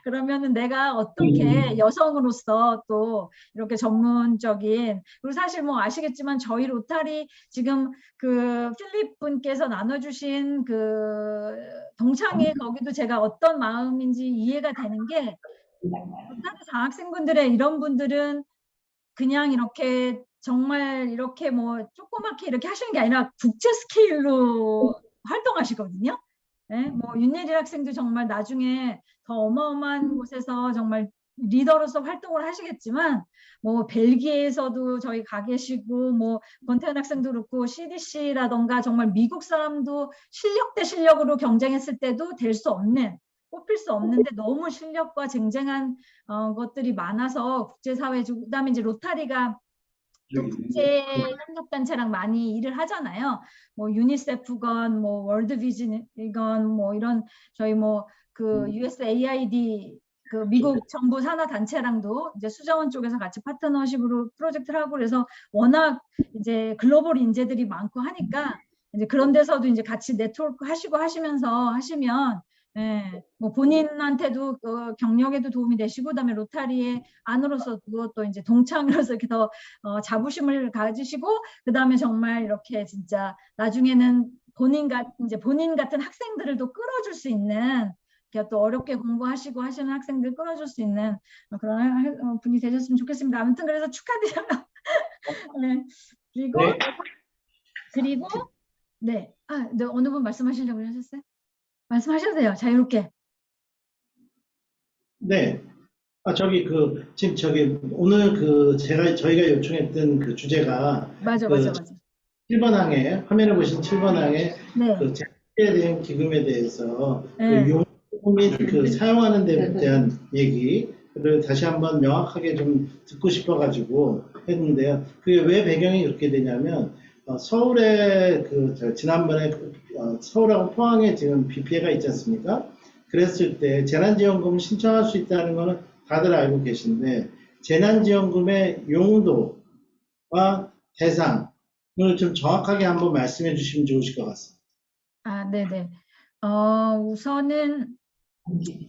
그러면은 내가 어떻게 여성으로서 또 이렇게 전문적인, 그리고 사실 뭐 아시겠지만 저희 로타리 지금 그 필립 분께서 나눠주신 그 동창회 거기도 제가 어떤 마음인지 이해가 되는 게, 로타리 장학생분들의 이런 분들은 그냥 이렇게 정말 이렇게 뭐 조그맣게 이렇게 하시는 게 아니라 국제 스케일로 활동하시거든요. 네? 뭐 윤예리 학생도 정말 나중에 더 어마어마한 곳에서 정말 리더로서 활동을 하시겠지만, 뭐 벨기에에서도 저희 가 계시고, 뭐 권태현 학생도 그렇고 CDC라던가 정말 미국 사람도 실력 대 실력으로 경쟁했을 때도 될 수 없는, 뽑힐 수 없는데 너무 실력과 쟁쟁한 것들이 많아서 국제사회, 그다음에 이제 로타리가 또 국제 협력단체랑 많이 일을 하잖아요. 뭐 유니세프건 뭐 월드비전이건 뭐 이런 저희 뭐 그 USAID 그 미국 정부 산하 단체랑도 이제 수자원 쪽에서 같이 파트너십으로 프로젝트를 하고, 그래서 워낙 이제 글로벌 인재들이 많고 하니까 이제 그런 데서도 이제 같이 네트워크 하시고 하시면서 하시면, 예, 뭐 본인한테도 경력에도 도움이 되시고, 그다음에 로타리의 안으로서도 또 이제 동창으로서 이렇게 더 자부심을 가지시고, 그다음에 정말 이렇게 진짜 나중에는 본인 같은 학생들을 또 끌어줄 수 있는, 또 어렵게 공부하시고 하시는 학생들 끌어줄 수 있는 그런 분이 되셨으면 좋겠습니다. 아무튼 그래서 축하드려요. 네. 그리고 네, 네, 어느 분 말씀하시려고 하셨어요? 말씀하셔도 돼요. 자유롭게. 네. 지금 오늘 저희가 요청했던 그 주제가 맞아. 7번 항에, 화면을 보신 7번 항에 네. 그 재해에 대한 기금에 대해서 네. 그 용 및 그 사용하는 데 대한 얘기를 다시 한번 명확하게 좀 듣고 싶어가지고 했는데요. 그게 왜 배경이 그렇게 되냐면, 서울에 지난번에 서울하고 포항에 지금 비 피해가 있지 않습니까? 그랬을 때 재난지원금 신청할 수 있다는 거는 다들 알고 계신데, 재난지원금의 용도와 대상을 좀 정확하게 한번 말씀해 주시면 좋으실 것 같습니다. 네네. 우선은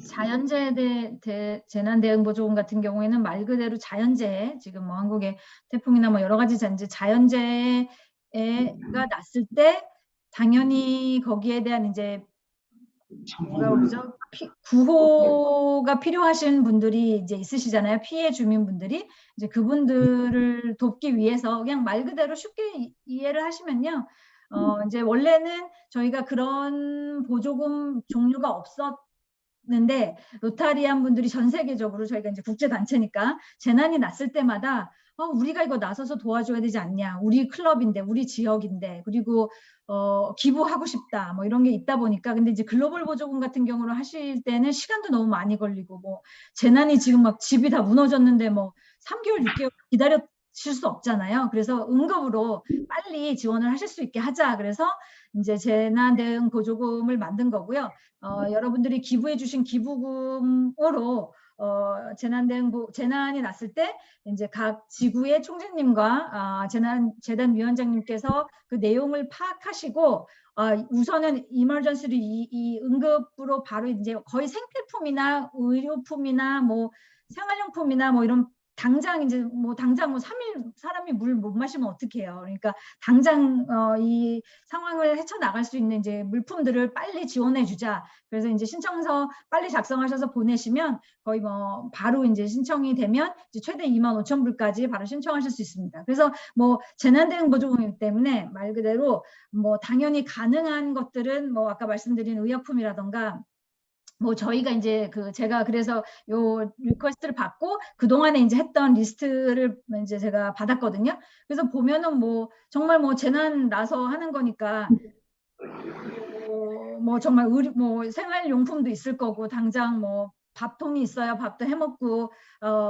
자연재해 재난대응보조금 같은 경우에는 말 그대로 자연재해, 지금 뭐 한국의 태풍이나 뭐 여러 가지 자연재해가 났을 때 당연히 거기에 대한 이제 뭐라 그러죠? 구호가 필요하신 분들이 이제 있으시잖아요. 피해 주민분들이. 이제 그분들을 돕기 위해서 그냥 말 그대로 쉽게 이해를 하시면요. 이제 원래는 저희가 그런 보조금 종류가 없었는데, 로타리안 분들이 전 세계적으로, 저희가 이제 국제단체니까 재난이 났을 때마다 우리가 이거 나서서 도와줘야 되지 않냐. 우리 클럽인데, 우리 지역인데, 그리고 기부하고 싶다. 뭐 이런 게 있다 보니까. 근데 이제 글로벌 보조금 같은 경우를 하실 때는 시간도 너무 많이 걸리고, 뭐 재난이 지금 막 집이 다 무너졌는데 뭐 3개월, 6개월 기다렸실 수 없잖아요. 그래서 응급으로 빨리 지원을 하실 수 있게 하자. 그래서 이제 재난 대응 보조금을 만든 거고요. 여러분들이 기부해 주신 기부금으로 재난이 났을 때 이제 각 지구의 총재님과 재단 위원장님께서 그 내용을 파악하시고, 우선은 이머전스리 이 응급으로 바로 이제 거의 생필품이나 의료품이나 뭐 생활용품이나 뭐 이런 당장 3일 사람이 물 못 마시면 어떡해요. 그러니까 당장 이 상황을 헤쳐나갈 수 있는 이제 물품들을 빨리 지원해 주자. 그래서 이제 신청서 빨리 작성하셔서 보내시면 거의 뭐 바로 이제 신청이 되면 이제 최대 25,000불까지 바로 신청하실 수 있습니다. 그래서 뭐 재난대응 보조금이기 때문에 말 그대로 뭐 당연히 가능한 것들은 뭐 아까 말씀드린 의약품이라던가, 뭐 저희가 이제 제가 그래서 요 리퀘스트를 받고 그동안에 이제 했던 리스트를 이제 제가 받았거든요. 그래서 보면은 뭐 정말 뭐 재난 나서 하는 거니까 뭐 정말 뭐 생활용품도 있을 거고, 당장 뭐 밥통이 있어야 밥도 해먹고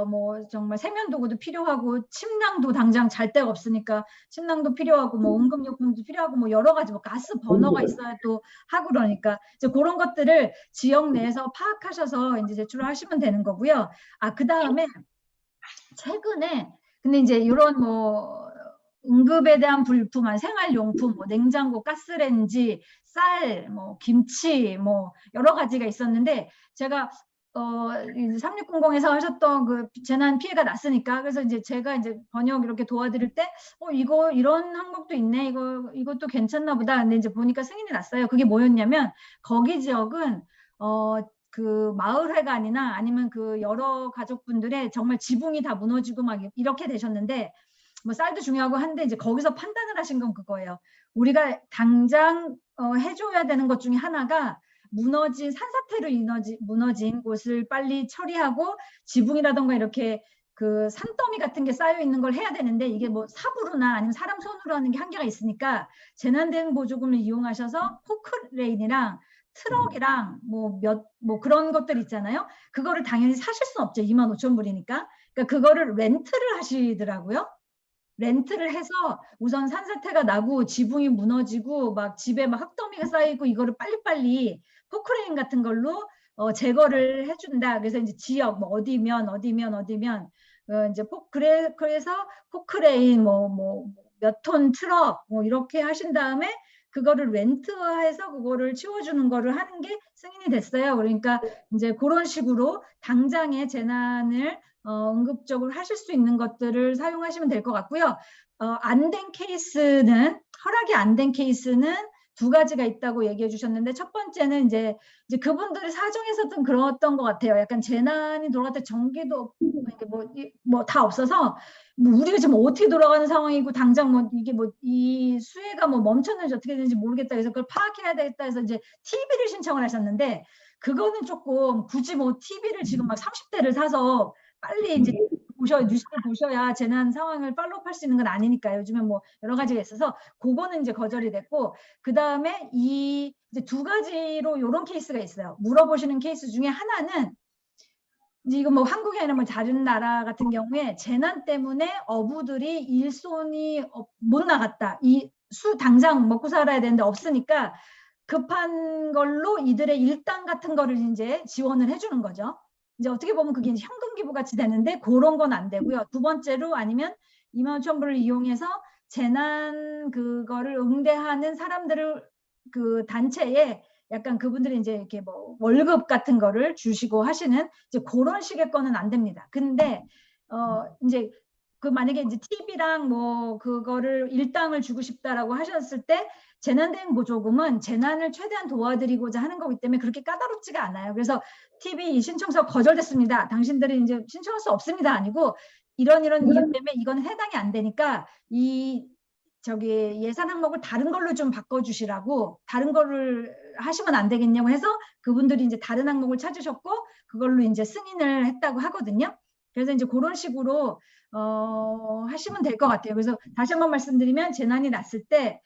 뭐 정말 세면도구도 필요하고 침낭도 당장 잘 데가 없으니까 침낭도 필요하고 뭐 응급용품도 필요하고 뭐 여러 가지 뭐 가스 버너가 있어야 또 하고 그러니까 이제 그런 것들을 지역 내에서 파악하셔서 이제 제출을 하시면 되는 거고요. 그 다음에 최근에 근데 이제 이런 뭐 응급에 대한 불품, 생활용품, 뭐 냉장고, 가스레인지, 쌀, 뭐 김치, 뭐 여러 가지가 있었는데 제가 3600에서 하셨던 그 재난 피해가 났으니까 그래서 이제 제가 이제 번역 이렇게 도와드릴 때 이거 이런 항목도 있네, 이것도 괜찮나 보다. 근데 이제 보니까 승인이 났어요. 그게 뭐였냐면 거기 지역은 그 마을회관이나 아니면 그 여러 가족분들의 정말 지붕이 다 무너지고 막 이렇게 되셨는데 뭐 쌀도 중요하고 한데 이제 거기서 판단을 하신 건 그거예요. 우리가 당장 해줘야 되는 것 중에 하나가 무너진 산사태로 무너진 곳을 빨리 처리하고 지붕이라던가 이렇게 그 산더미 같은 게 쌓여 있는 걸 해야 되는데 이게 뭐 삽으로나 아니면 사람 손으로 하는 게 한계가 있으니까 재난대응 보조금을 이용하셔서 포크레인이랑 트럭이랑 뭐 그런 것들 있잖아요. 그거를 당연히 사실 수 없죠. 25,000불이니까. 그러니까 그거를 렌트를 하시더라고요. 렌트를 해서 우선 산사태가 나고 지붕이 무너지고 막 집에 막 흙더미가 쌓이고 이거를 빨리빨리 포크레인 같은 걸로 제거를 해준다. 그래서 이제 지역 뭐 어디면 이제 그래서 포크레인 뭐 몇 톤 트럭 뭐 이렇게 하신 다음에 그거를 렌트해서 그거를 치워주는 거를 하는 게 승인이 됐어요. 그러니까 이제 그런 식으로 당장의 재난을 응급적으로 하실 수 있는 것들을 사용하시면 될 것 같고요. 안 된 케이스는 허락이 안 된 케이스는 두 가지가 있다고 얘기해 주셨는데 첫 번째는 이제 그분들의 사정에서든 그랬던 것 같아요. 약간 재난이 돌아갈 때 전기도 뭐 다 없어서 뭐 우리가 지금 어떻게 돌아가는 상황이고 당장 뭐 이게 뭐 이 수해가 뭐 멈췄는지 어떻게 되는지 모르겠다 그래서 그걸 파악해야 되겠다 해서 이제 TV를 신청을 하셨는데 그거는 조금 굳이 뭐 TV를 지금 막 30대를 사서 빨리 이제 뉴스를 보셔야 재난 상황을 팔로우할 수 있는 건 아니니까 요즘엔 뭐 여러 가지가 있어서 그거는 이제 거절이 됐고 그 다음에 이제 두 가지로 이런 케이스가 있어요. 물어보시는 케이스 중에 하나는 이제 이거 뭐 한국이 아니라 뭐 다른 나라 같은 경우에 재난 때문에 어부들이 일손이 못 나갔다. 당장 먹고 살아야 되는데 없으니까 급한 걸로 이들의 일당 같은 거를 이제 지원을 해주는 거죠. 이제 어떻게 보면 그게 이제 현금 기부 같이 되는데 그런 건 안 되고요. 두 번째로 아니면 25,000불을 이용해서 재난 그거를 응대하는 사람들을 그 단체에 약간 그분들이 이제 이렇게 뭐 월급 같은 거를 주시고 하시는 이제 그런 식의 거는 안 됩니다. 근데 이제 그 만약에 이제 TV랑 뭐 그거를 일당을 주고 싶다라고 하셨을 때 재난대응 보조금은 재난을 최대한 도와드리고자 하는 거기 때문에 그렇게 까다롭지가 않아요. 그래서 TV 신청서 거절됐습니다. 당신들이 이제 신청할 수 없습니다. 아니고 이런 이유 때문에 이건 해당이 안 되니까 예산 항목을 다른 걸로 좀 바꿔주시라고 다른 거를 하시면 안 되겠냐고 해서 그분들이 이제 다른 항목을 찾으셨고 그걸로 이제 승인을 했다고 하거든요. 그래서 이제 그런 식으로 하시면 될 것 같아요. 그래서 다시 한번 말씀드리면 재난이 났을 때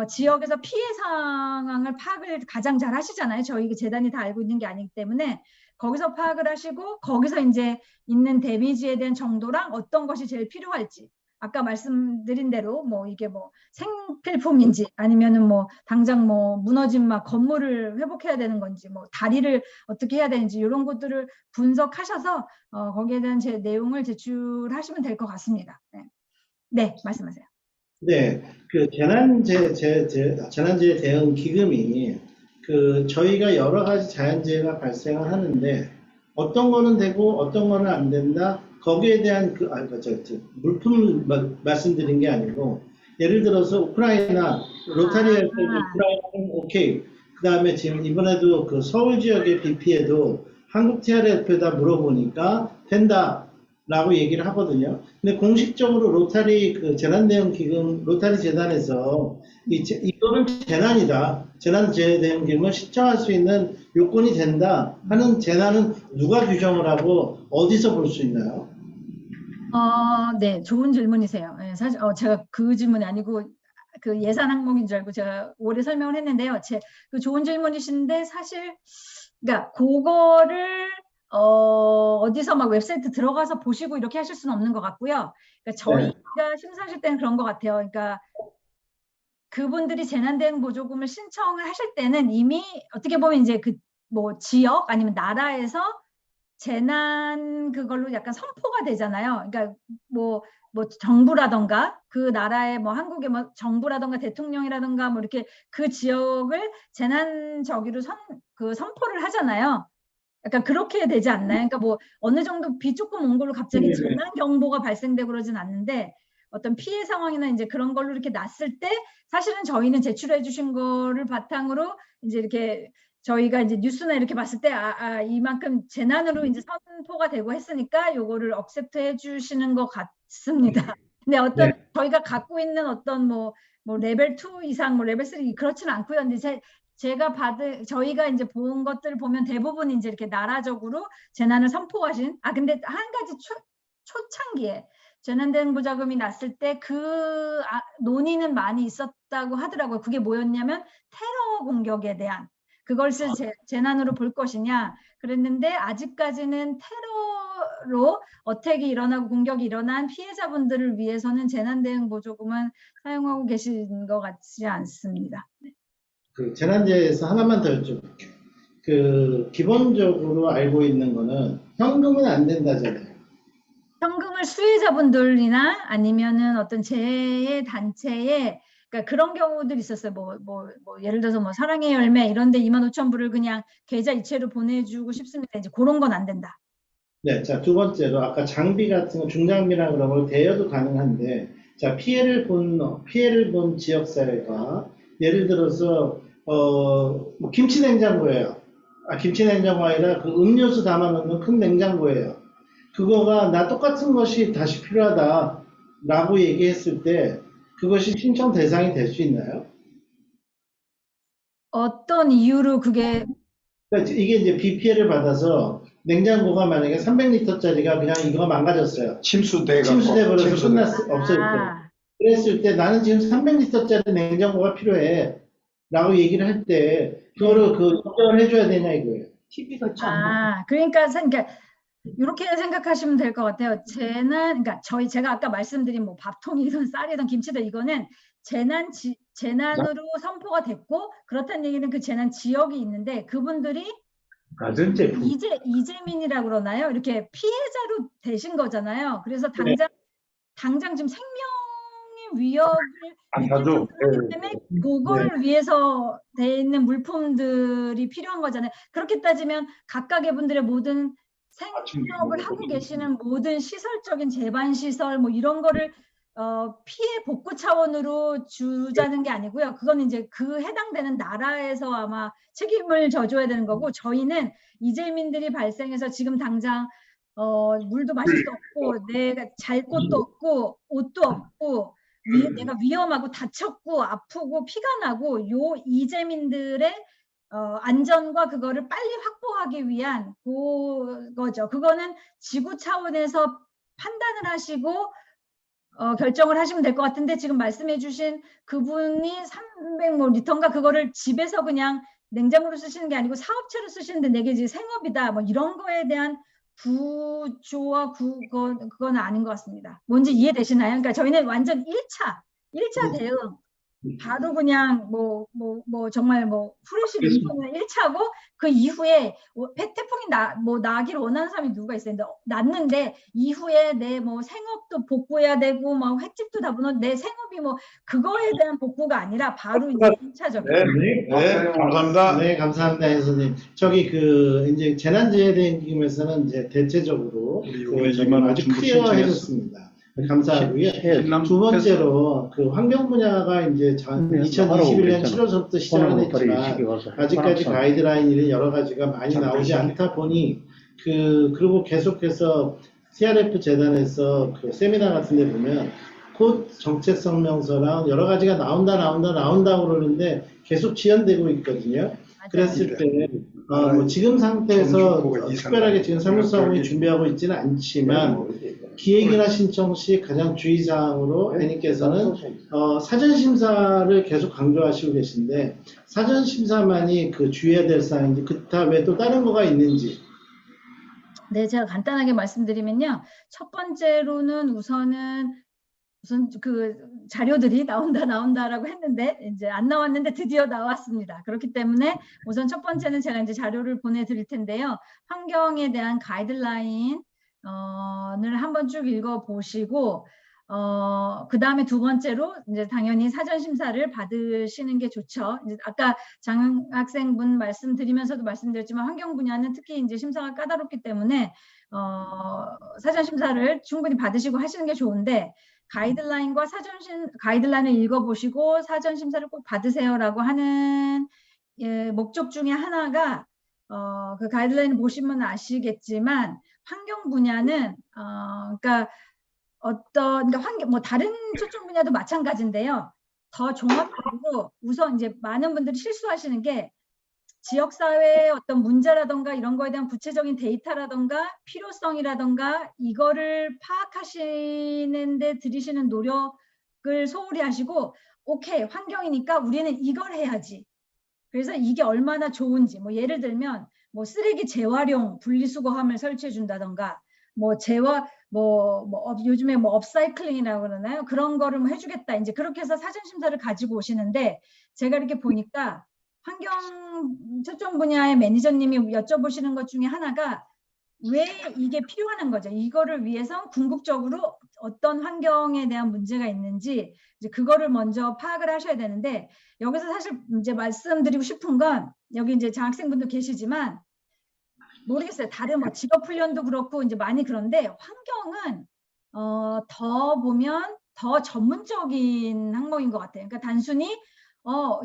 지역에서 피해 상황을 파악을 가장 잘 하시잖아요. 저희 재단이 다 알고 있는 게 아니기 때문에 거기서 파악을 하시고 거기서 이제 있는 데미지에 대한 정도랑 어떤 것이 제일 필요할지 아까 말씀드린 대로 뭐 이게 뭐 생필품인지 아니면은 뭐 당장 뭐 무너진 막 건물을 회복해야 되는 건지 뭐 다리를 어떻게 해야 되는지 이런 것들을 분석하셔서 거기에 대한 내용을 제출하시면 될 것 같습니다. 네, 말씀하세요. 네, 그 재난재해 대응 기금이 저희가 여러 가지 자연재해가 발생을 하는데 어떤 거는 되고 어떤 거는 안 된다. 거기에 대한 물품 말씀드린 게 아니고 예를 들어서 우크라이나 로타리 할 때 우크라이나는 오케이. 그 다음에 지금 이번에도 그 서울 지역의 비 피해도 한국 TRF에다 물어보니까 된다라고 얘기를 하거든요. 근데 공식적으로 로타리 재난대응기금 로타리 재단에서 이거는 재난이다. 재난재해대응기금을 신청할 수 있는 요건이 된다 하는 재난은 누가 규정을 하고 어디서 볼 수 있나요? 네, 좋은 질문이세요. 네, 사실 제가 그 질문이 아니고 그 예산 항목인 줄 알고 제가 오래 설명을 했는데요. 그 좋은 질문이신데 사실 그러니까 그거를 어디서 막 웹사이트 들어가서 보시고 이렇게 하실 수는 없는 것 같고요. 그러니까 저희가 심사하실 때는 그런 것 같아요. 그러니까 그분들이 재난대응 보조금을 신청을 하실 때는 이미 어떻게 보면 이제 그 뭐 지역 아니면 나라에서 재난 그걸로 약간 선포가 되잖아요. 그러니까 뭐 정부라던가 그 나라의 뭐 한국의 뭐 정부라던가 대통령이라던가 뭐 이렇게 그 지역을 재난 저기로 선포를 하잖아요. 약간 그렇게 되지 않나요? 그러니까 뭐 어느 정도 비 조금 온 걸로 갑자기 재난 경보가 발생되고 그러진 않는데 어떤 피해 상황이나 이제 그런 걸로 이렇게 났을 때 사실은 저희는 제출해 주신 거를 바탕으로 이제 이렇게 저희가 이제 뉴스나 이렇게 봤을 때 이만큼 재난으로 이제 선포가 되고 했으니까 요거를 억셉트 해 주시는 것 같습니다. 근데 어떤 저희가 갖고 있는 어떤 뭐 레벨 2 이상 뭐 레벨 3 그렇지는 않고요. 근데 저희가 이제 본 것들을 보면 대부분 이제 이렇게 나라적으로 재난을 선포하신 근데 한 가지 초창기에 재난대응 보조금이 났을 때 논의는 많이 있었다고 하더라고요. 그게 뭐였냐면 테러 공격에 대한 그것을 재난으로 볼 것이냐 그랬는데 아직까지는 테러로 어택이 일어나고 공격이 일어난 피해자분들을 위해서는 재난대응 보조금은 사용하고 계신 것 같지 않습니다. 그 재난재해에서 하나만 더 여쭤볼게요. 그 기본적으로 알고 있는 거는 현금은 안 된다잖아요. 현금을 수혜자분들이나 아니면은 어떤 재해 단체에 그러니까 그런 경우들이 있었어요. 예를 들어서 뭐 사랑의 열매 이런데 25,000불을 그냥 계좌 이체로 보내주고 싶습니다. 이제 그런 건 안 된다. 네, 자, 두 번째로 아까 장비 같은 거 중장비나 그런 걸 대여도 가능한데, 자, 피해를 본 지역사회가 예를 들어서 뭐 김치 냉장고예요. 김치 냉장고가 아니라 그 음료수 담아놓는 큰 냉장고예요. 그거가 나 똑같은 것이 다시 필요하다라고 얘기했을 때 그것이 신청 대상이 될 수 있나요? 어떤 이유로 그게 그러니까 이게 이제 비 피해를 받아서 냉장고가 만약에 300리터짜리가 그냥 이거 망가졌어요. 침수돼버려서 없어질 때. 그랬을 때 나는 지금 300리터짜리 냉장고가 필요해. 라고 얘기를 할 때 그거를 인정을 해줘야 되냐 이거예요. TV가 그러니까 이렇게 생각하시면 될 것 같아요. 그러니까 제가 아까 말씀드린 뭐 밥통이든 쌀이든 김치든 이거는 재난으로 선포가 됐고 그렇다는 얘기는 그 재난 지역이 있는데 그분들이 가전제품. 이재민이라고 그러나요? 이렇게 피해자로 되신 거잖아요. 그래서 당장 지금 생명의 위협을 느끼기 때문에 그거를 위해서 돼 있는 물품들이 필요한 거잖아요. 그렇게 따지면 각각의 분들의 모든 생업을 하고 계시는 모든 시설적인 제반 시설 뭐 이런 거를 피해 복구 차원으로 주자는 게 아니고요. 그건 이제 그 해당되는 나라에서 아마 책임을 져줘야 되는 거고 저희는 이재민들이 발생해서 지금 당장 물도 마실 수 없고 내가 잘 곳도 없고 옷도 없고 내가 위험하고 다쳤고 아프고 피가 나고 요 이재민들의 안전과 그거를 빨리 확보하기 위한 그거죠. 그거는 지구 차원에서 판단을 하시고 결정을 하시면 될 것 같은데 지금 말씀해 주신 그분이 300리터인가 그거를 집에서 그냥 냉장고로 쓰시는 게 아니고 사업체로 쓰시는데 내게 이제 생업이다 뭐 이런 거에 대한 구조와 그건 아닌 것 같습니다. 뭔지 이해되시나요? 그러니까 저희는 완전 1차 대응 바로 그냥 정말 후레쉬 인터넷 1차고 그 이후에 태풍이 나기를 원하는 사람이 누가 있어요. 났는데 이후에 내 생업도 복구해야 되고 횟집도 다 무너져 내 생업이 그거에 대한 복구가 아니라 바로 이제 1차적인. 네, 감사합니다. 네, 감사합니다, 교수님. 이제 재난재해대응팀에서는 이제 대체적으로 아주 클리어해졌습니다. 감사하고요. 두 번째로 환경 분야가 이제 2021년 7월부터 시작은 했지만 아직까지 가이드라인이 여러 가지가 많이 나오지 않다 보니 그리고 계속해서 CRF 재단에서 세미나 같은 데 보면 곧 정책성명서랑 여러 가지가 나온다고 그러는데 계속 지연되고 있거든요. 그랬을 때 지금 상태에서 특별하게 지금 사무사원이 준비하고 있지는 않지만 기획이나 신청 시 가장 주의사항으로 애님께서는 사전심사를 계속 강조하시고 계신데 사전심사만이 주의해야 될 사항인지 그다 외에 또 다른 거가 있는지 네, 제가 간단하게 말씀드리면요. 첫 번째로는 우선 그 자료들이 나온다라고 했는데 이제 안 나왔는데 드디어 나왔습니다. 그렇기 때문에 우선 첫 번째는 제가 이제 자료를 보내드릴 텐데요. 환경에 대한 가이드라인을 한번 쭉 읽어보시고 그 다음에 두 번째로 이제 당연히 사전 심사를 받으시는 게 좋죠. 이제 아까 장학생분 말씀드리면서도 말씀드렸지만 환경 분야는 특히 이제 심사가 까다롭기 때문에 사전 심사를 충분히 받으시고 하시는 게 좋은데 가이드라인과 가이드라인을 읽어보시고 사전 심사를 꼭 받으세요라고 하는 목적 중에 하나가 그 가이드라인을 보시면 아시겠지만 환경 분야는 그러니까 환경 뭐 다른 초점 분야도 마찬가지인데요. 더 종합적으로 우선 이제 많은 분들이 실수하시는 게 지역사회의 어떤 문제라던가 이런 거에 대한 구체적인 데이터라던가 필요성이라던가 이거를 파악하시는데 들이시는 노력을 소홀히 하시고 오케이 환경이니까 우리는 이걸 해야지. 그래서 이게 얼마나 좋은지 뭐 예를 들면 뭐 쓰레기 재활용 분리수거함을 설치해 준다던가 뭐 요즘에 뭐 업사이클링이라고 그러나요? 그런 거를 뭐 해주겠다. 이제 그렇게 해서 사전 심사를 가지고 오시는데 제가 이렇게 보니까 환경 초점 분야의 매니저님이 여쭤보시는 것 중에 하나가 왜 이게 필요한 거죠. 이거를 위해서 궁극적으로 어떤 환경에 대한 문제가 있는지 이제 그거를 먼저 파악을 하셔야 되는데 여기서 사실 이제 말씀드리고 싶은 건 여기 이제 장학생분도 계시지만 모르겠어요. 다른 뭐 직업 훈련도 그렇고 이제 많이 그런데 환경은 더 보면 더 전문적인 항목인 것 같아요. 그러니까 단순히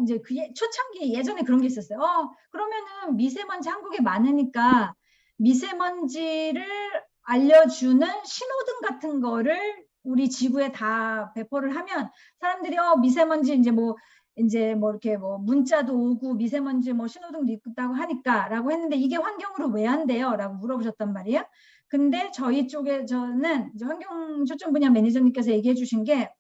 이제 그 초창기 예전에 그런 게 있었어요. 그러면은 미세먼지 한국에 많으니까 미세먼지를 알려주는 신호등 같은 거를 우리 지구에 다 배포를 하면 사람들이 미세먼지 이제 뭐 이렇게 뭐 문자도 오고 미세먼지 뭐 신호등도 있다고 하니까라고 했는데 이게 환경으로 왜 안 돼요? 라고 물어보셨단 말이에요. 근데 저희 쪽에서는 이제 환경 초점 분야 매니저님께서 얘기해 주신 게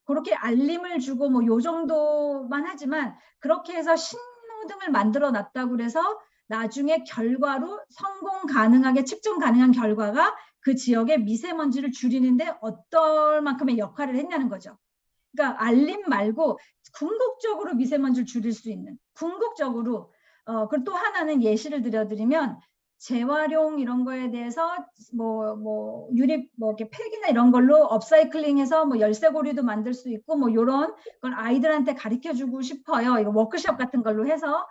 그렇게 알림을 주고 뭐 요 정도만 하지만 그렇게 해서 신호등을 만들어 놨다고 그래서 나중에 결과로 성공 가능하게 측정 가능한 결과가 그 지역의 미세먼지를 줄이는데 어떨 만큼의 역할을 했냐는 거죠. 그러니까 알림 말고 궁극적으로 미세먼지를 줄일 수 있는 궁극적으로 그리고 또 하나는 예시를 들어드리면 재활용 이런 거에 대해서 뭐 유리 뭐 이렇게 팩이나 이런 걸로 업사이클링해서 뭐 열쇠고리도 만들 수 있고 뭐 이런 걸 아이들한테 가르쳐 주고 싶어요. 이거 워크숍 같은 걸로 해서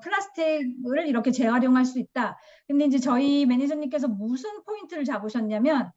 플라스틱을 이렇게 재활용할 수 있다. 근데 이제 저희 매니저님께서 무슨 포인트를 잡으셨냐면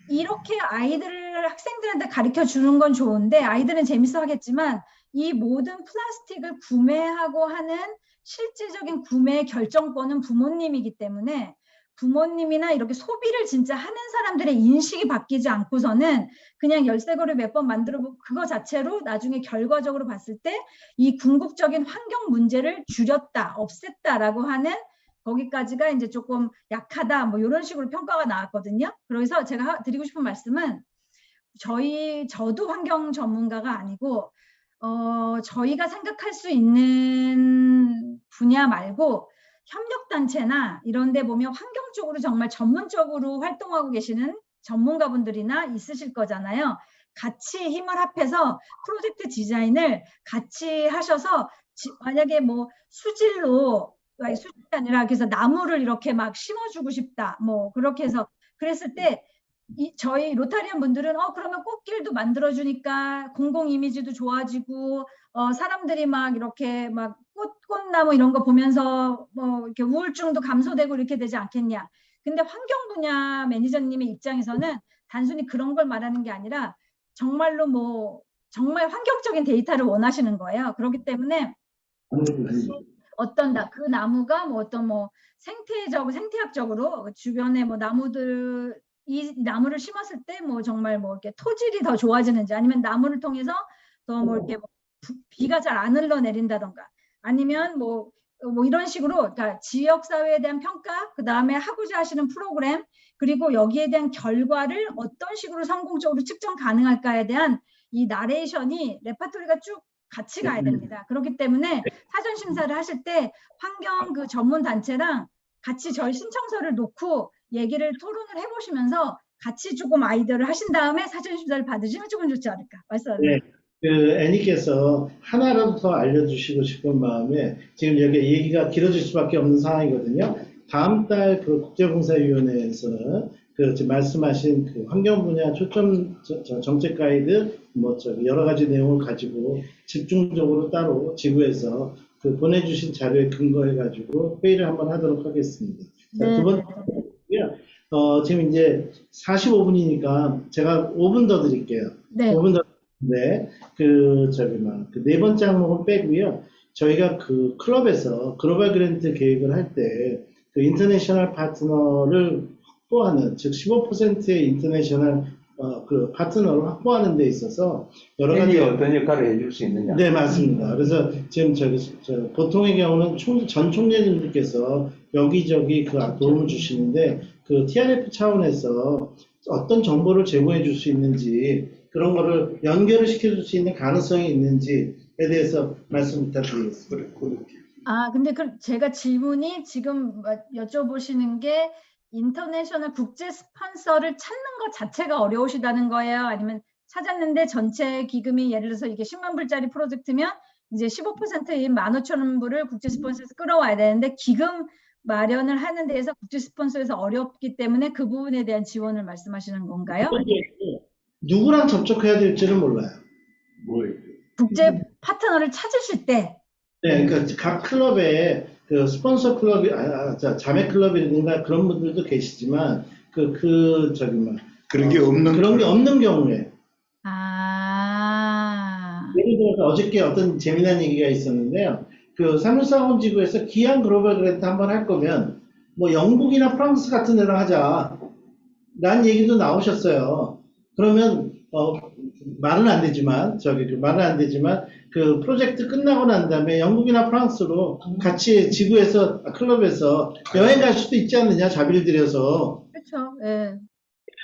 이렇게 학생들한테 가르쳐 주는 건 좋은데 아이들은 재밌어 하겠지만 이 모든 플라스틱을 구매하고 하는 실질적인 구매 결정권은 부모님이기 때문에 부모님이나 이렇게 소비를 진짜 하는 사람들의 인식이 바뀌지 않고서는 그냥 열쇠고리 몇 번 만들어 보고 그거 자체로 나중에 결과적으로 봤을 때 이 궁극적인 환경 문제를 줄였다, 없앴다라고 하는 거기까지가 이제 조금 약하다 뭐 이런 식으로 평가가 나왔거든요. 그래서 제가 드리고 싶은 말씀은 저도 환경 전문가가 아니고 저희가 생각할 수 있는 분야 말고 협력단체나 이런 데 보면 환경 쪽으로 정말 전문적으로 활동하고 계시는 전문가분들이나 있으실 거잖아요. 같이 힘을 합해서 프로젝트 디자인을 같이 하셔서 만약에 뭐 수질로 수질이 아니라 그래서 나무를 이렇게 막 심어주고 싶다. 뭐 그렇게 해서 그랬을 때 저희 로타리안 분들은 그러면 꽃길도 만들어주니까 공공 이미지도 좋아지고 사람들이 막 이렇게 막 꽃나무 이런 거 보면서 뭐 이렇게 우울증도 감소되고 이렇게 되지 않겠냐. 근데 환경 분야 매니저님의 입장에서는 단순히 그런 걸 말하는 게 아니라 정말로 뭐 정말 환경적인 데이터를 원하시는 거예요. 그렇기 때문에 그 나무가 뭐 어떤 뭐 생태학적으로 주변에 뭐 이 나무를 심었을 때 뭐 정말 뭐 이렇게 토질이 더 좋아지는지 아니면 나무를 통해서 더 뭐 이렇게 비가 잘 안 흘러내린다던가 아니면 뭐 이런 식으로 그러니까 지역 사회에 대한 평가 그 다음에 하고자 하시는 프로그램 그리고 여기에 대한 결과를 어떤 식으로 성공적으로 측정 가능할까에 대한 이 나레이션이 레파토리가 쭉 같이 가야 됩니다. 그렇기 때문에 사전 심사를 하실 때 환경 그 전문 단체랑 같이 저희 신청서를 놓고 얘기를 토론을 해보시면서 같이 조금 아이디어를 하신 다음에 사전 심사를 받으시면 조금 좋지 않을까 말씀하세요. 네. 애니께서 하나라도 더 알려주시고 싶은 마음에 지금 여기 얘기가 길어질 수밖에 없는 상황이거든요. 다음 달 그 국제봉사위원회에서는 그 지금 말씀하신 그 환경 분야 초점 정책 가이드 여러 가지 내용을 가지고 집중적으로 따로 지구에서 그 보내주신 자료에 근거해 가지고 회의를 한번 하도록 하겠습니다. 자, 두 번째고요. 지금 이제 45분이니까 제가 5분 더 드릴게요. 네. 5분 더. 네, 그 네 번째 항목은 빼고요. 저희가 그 클럽에서 글로벌 그랜트 계획을 할 때 그 인터내셔널 파트너를 확보하는, 즉 15%의 인터내셔널 그 파트너를 확보하는 데 있어서 여러 가지 어떤 역할을 해줄 수 있느냐? 네, 맞습니다. 그래서 지금 보통의 경우는 전 총재님들께서 여기저기 그 도움을 주시는데 그 TRF 차원에서 어떤 정보를 제공해 줄 수 있는지 그런 거를 연결을 시켜줄 수 있는 가능성이 있는지에 대해서 말씀 부탁드리겠습니다. 근데 제가 질문이 지금 여쭤보시는 게 인터내셔널 국제 스폰서를 찾는 것 자체가 어려우시다는 거예요? 아니면 찾았는데 전체 기금이 예를 들어서 이게 10만 불짜리 프로젝트면 이제 15%인 15,000불을 국제 스폰서에서 끌어와야 되는데 기금 마련을 하는 데에서 국제 스폰서에서 어렵기 때문에 그 부분에 대한 지원을 말씀하시는 건가요? 누구랑 접촉해야 될지는 몰라요. 국제 파트너를 찾으실 때. 네, 그러니까 각 클럽에 그 스폰서 클럽이, 자매 클럽이라든가 그런 분들도 계시지만 그런 게 없는 경우에. 예를 들어서 어저께 어떤 재미난 얘기가 있었는데요. 그 364원 지구에서 기한 글로벌 그랜트 한번 할 거면 뭐 영국이나 프랑스 같은 데로 하자. 라는 얘기도 나오셨어요. 그러면 말은 안 되지만 그 프로젝트 끝나고 난 다음에 영국이나 프랑스로 같이 지구에서 클럽에서 여행 갈 수도 있지 않느냐, 자비를 들여서. 그렇죠. 예.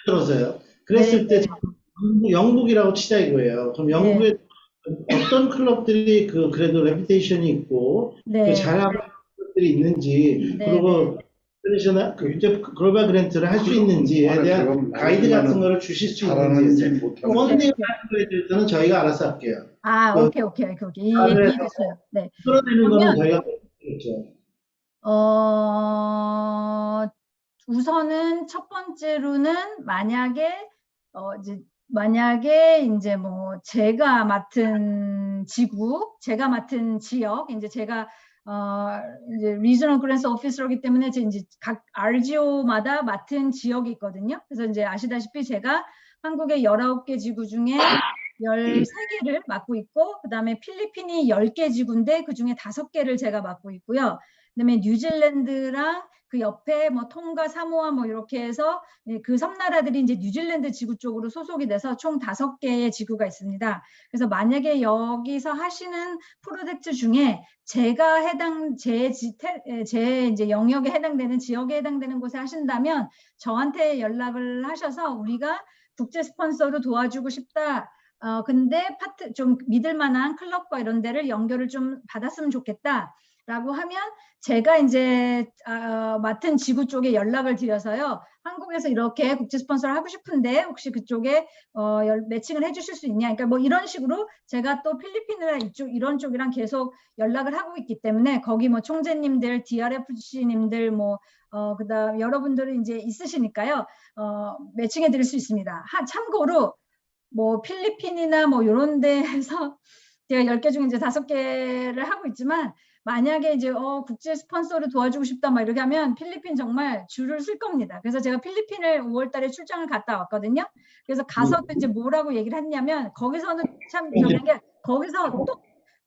들어서요. 그랬을 때 영국이라고 치자 이거예요. 그럼 영국에 어떤 클럽들이 그래도 레퓨테이션이 있고 그 잘하는 클럽들이 있는지 그리고 글로벌 그랜트를 할 수 있는지에 대한 가이드 같은 거를 주실 수 있는지 펀딩 하는 거에 대해서는 저희가 알아서 할게요. 오케이. 이해됐어요. 네. 끌어내는 거는 저희가 그렇죠. 우선은 첫 번째로는 만약에 이제 뭐 제가 맡은 지역, 이제 제가 이제 리저널 그랜트 오피서이기 때문에 이제 각 RGO마다 맡은 지역이 있거든요. 그래서 이제 아시다시피 제가 한국의 19개 지구 중에 13개를 맡고 있고, 그 다음에 필리핀이 10개 지구인데 그 중에 5개를 제가 맡고 있고요. 그 다음에 뉴질랜드랑 그 옆에 뭐 통가, 사모아 뭐 이렇게 해서 그 섬나라들이 이제 뉴질랜드 지구 쪽으로 소속이 돼서 총 5개의 지구가 있습니다. 그래서 만약에 여기서 하시는 프로젝트 중에 제가 제 이제 영역에 해당되는 지역에 해당되는 곳에 하신다면 저한테 연락을 하셔서 우리가 국제 스폰서로 도와주고 싶다. 근데 좀 믿을 만한 클럽과 이런 데를 연결을 좀 받았으면 좋겠다라고 하면 제가 이제 맡은 지구 쪽에 연락을 드려서요. 한국에서 이렇게 국제 스폰서를 하고 싶은데 혹시 그쪽에 매칭을 해주실 수 있냐. 그러니까 뭐 이런 식으로 제가 또 필리핀이나 이런 쪽이랑 계속 연락을 하고 있기 때문에 거기 뭐 총재님들, DRFC님들 그다음 여러분들은 이제 있으시니까요. 매칭해 드릴 수 있습니다. 참고로 뭐 필리핀이나 뭐 이런 데에서 제가 10개 중에 이제 5개를 하고 있지만 만약에 이제 국제 스폰서를 도와주고 싶다 막 이렇게 하면 필리핀 정말 줄을 쓸 겁니다. 그래서 제가 필리핀을 5월 달에 출장을 갔다 왔거든요. 그래서 가서 이제 뭐라고 얘기를 했냐면 거기서는 참 저는 게 거기서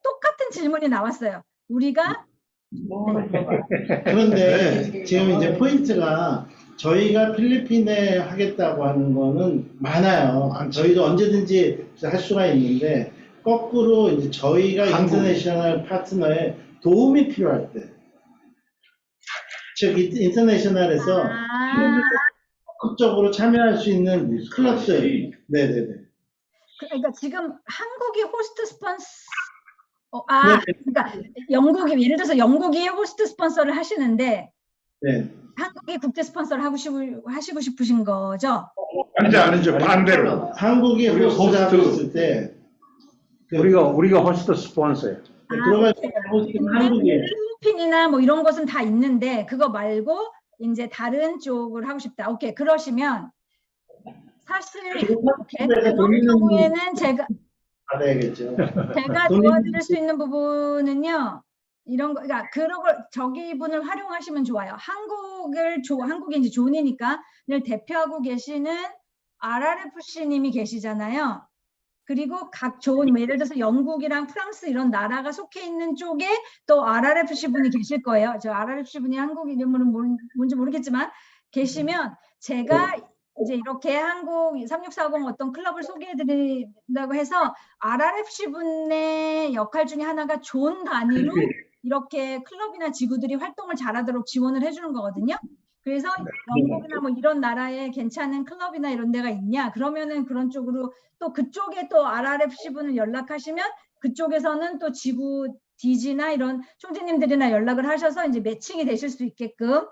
똑같은 질문이 나왔어요. 우리가 그런데 지금 이제 포인트가 저희가 필리핀에 하겠다고 하는 거는 많아요. 저희도 언제든지 할 수가 있는데 거꾸로 이제 저희가 인터내셔널 파트너에 도움이 필요할 때, 즉 인터내셔널에서 적극적으로 참여할 수 있는 클럽들, 네네네. 그러니까 지금 한국이 호스트 스폰서, 그러니까 영국이 예를 들어서 영국이 호스트 스폰서를 하시는데 네. 한국이 국제 스폰서를 하시고 싶으신 거죠? 아니죠. 반대로. 한국이 우리가 호스트를 하고 호스트. 있을 때 우리가 호스트 스폰서예요. 그러면 한국에 필리핀이나 뭐 이런 것은 다 있는데 그거 말고 이제 다른 쪽을 하고 싶다. 오케이. 그러시면 사실 그런 경우에는 받아야겠죠. 제가 도와드릴 수 있는 부분은요. 이런 거, 그러니까 그런 걸 저기 분을 활용하시면 좋아요. 한국이 이제 존이니까 늘 대표하고 계시는 RRFC님이 계시잖아요. 그리고 각 존, 예를 들어서 영국이랑 프랑스 이런 나라가 속해 있는 쪽에 또 RRFC 분이 계실 거예요. 저 RRFC 분이 한국 이름은 뭔지 모르겠지만 계시면 제가 이제 이렇게 한국 3640 어떤 클럽을 소개해 드린다고 해서 RRFC 분의 역할 중에 하나가 존 단위로 이렇게 클럽이나 지구들이 활동을 잘하도록 지원을 해주는 거거든요. 그래서 영국이나 뭐 이런 나라에 괜찮은 클럽이나 이런 데가 있냐? 그러면은 그런 쪽으로 또 그쪽에 또 RRFC 분을 연락하시면 그쪽에서는 또 지구 DG나 이런 총재님들이나 연락을 하셔서 이제 매칭이 되실 수 있게끔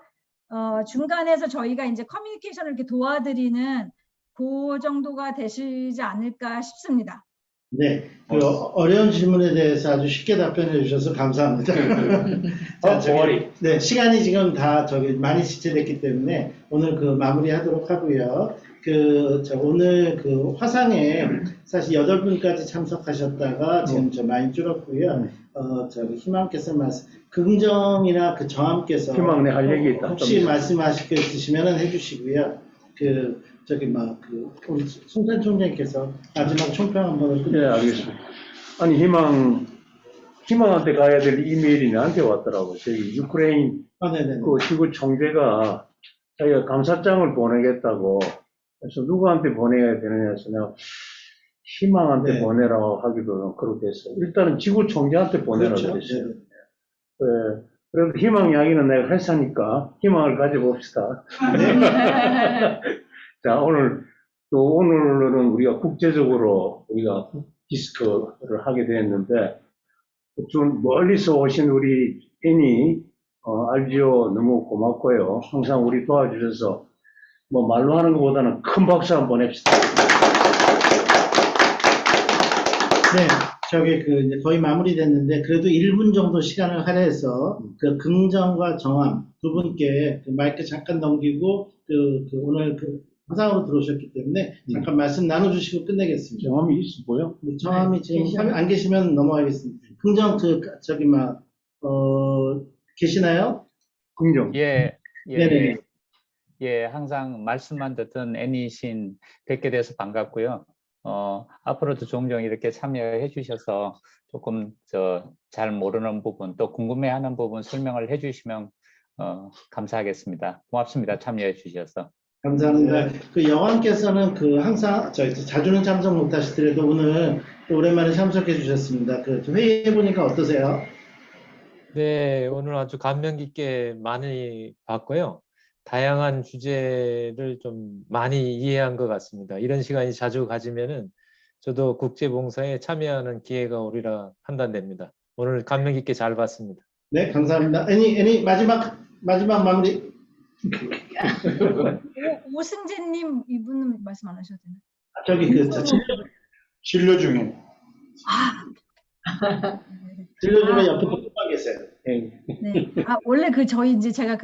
중간에서 저희가 이제 커뮤니케이션을 이렇게 도와드리는 그 정도가 되시지 않을까 싶습니다. 네, 그 어려운 질문에 대해서 아주 쉽게 답변해 주셔서 감사합니다. 자, 네, 시간이 지금 다 많이 지체됐기 때문에 오늘 그 마무리하도록 하고요. 오늘 그 화상에 사실 8분까지 참석하셨다가 지금 많이 줄었고요. 희망께서 긍정이나 그 정함께서 희망 할 얘기 있다. 혹시 말씀하실 게 있으시면 해주시고요. 우리 송탄 총장님께서 마지막 총평 한번 네, 알겠습니다. 아니, 희망한테 가야 될 이메일이 나한테 왔더라고요. 저기 유크레인 그 지구 총재가 자기가 감사장을 보내겠다고. 그래서 누구한테 보내야 되느냐 해서 내가 희망한테 보내라고 하기도 그렇게 했어요. 일단은 지구 총재한테 보내라고 했어요. 네. 그래도 희망 이야기는 내가 했으니까 희망을 가져봅시다. 자, 오늘은 우리가 국제적으로 우리가 디스크를 하게 됐는데, 좀 멀리서 오신 우리 애니, RGO 너무 고맙고요. 항상 우리 도와주셔서, 뭐 말로 하는 것보다는 큰 박수 한번 해봅시다. 네, 이제 거의 마무리됐는데, 그래도 1분 정도 시간을 할애해서, 그 긍정과 정함 두 분께 그 마이크 잠깐 넘기고, 오늘 화상으로 들어오셨기 때문에 잠깐 말씀 나눠주시고 끝내겠습니다. 정함이 있어 보여? 정함이 지금 안 계시면 넘어가겠습니다. 긍정 계시나요? 긍정. 네네. 예, 항상 말씀만 듣던 애니신 뵙게 돼서 반갑고요. 앞으로도 종종 이렇게 참여해 주셔서 조금 잘 모르는 부분 또 궁금해하는 부분 설명을 해 주시면 감사하겠습니다. 고맙습니다. 참여해 주셔서. 감사합니다. 그 여왕께서는 항상 자주는 참석 못하시더라도 오늘 또 오랜만에 참석해 주셨습니다. 회의해 보니까 어떠세요? 네, 오늘 아주 감명 깊게 많이 봤고요. 다양한 주제를 좀 많이 이해한 것 같습니다. 이런 시간이 자주 가지면은 저도 국제봉사에 참여하는 기회가 오리라 판단됩니다. 오늘 감명 깊게 잘 봤습니다. 네, 감사합니다. 애니 마지막 마무리. 오승재님 이분은 말씀 안 하셔도 되나? 진료 중에. 진료 중에 옆에 보고 계세요. 네. 원래 제가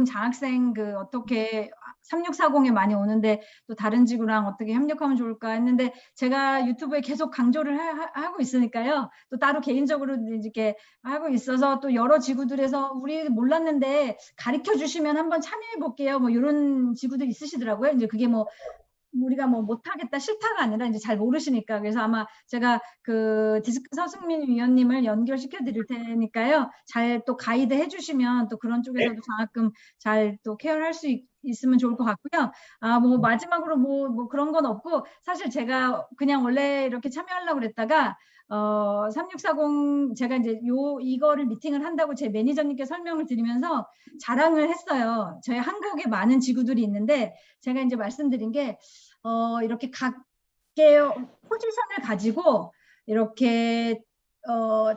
장학생 어떻게 3640에 많이 오는데 또 다른 지구랑 어떻게 협력하면 좋을까 했는데 제가 유튜브에 계속 강조를 하고 있으니까요. 또 따로 개인적으로 이렇게 하고 있어서 또 여러 지구들에서 우리 몰랐는데 가르쳐 주시면 한번 참여해 볼게요. 뭐 이런 지구들 있으시더라고요. 이제 그게 우리가 못하겠다 싫다가 아니라 이제 잘 모르시니까. 그래서 아마 제가 디스크 서승민 위원님을 연결시켜 드릴 테니까요. 잘 또 가이드 해주시면 또 그런 쪽에서도 장학금 잘 또 케어할 수 있으면 좋을 것 같고요. 마지막으로 그런 건 없고 사실 제가 그냥 원래 이렇게 참여하려고 그랬다가 3640 제가 이제 이거를 미팅을 한다고 제 매니저님께 설명을 드리면서 자랑을 했어요. 저희 한국에 많은 지구들이 있는데 제가 이제 말씀드린 게 이렇게 각계의 포지션을 가지고 이렇게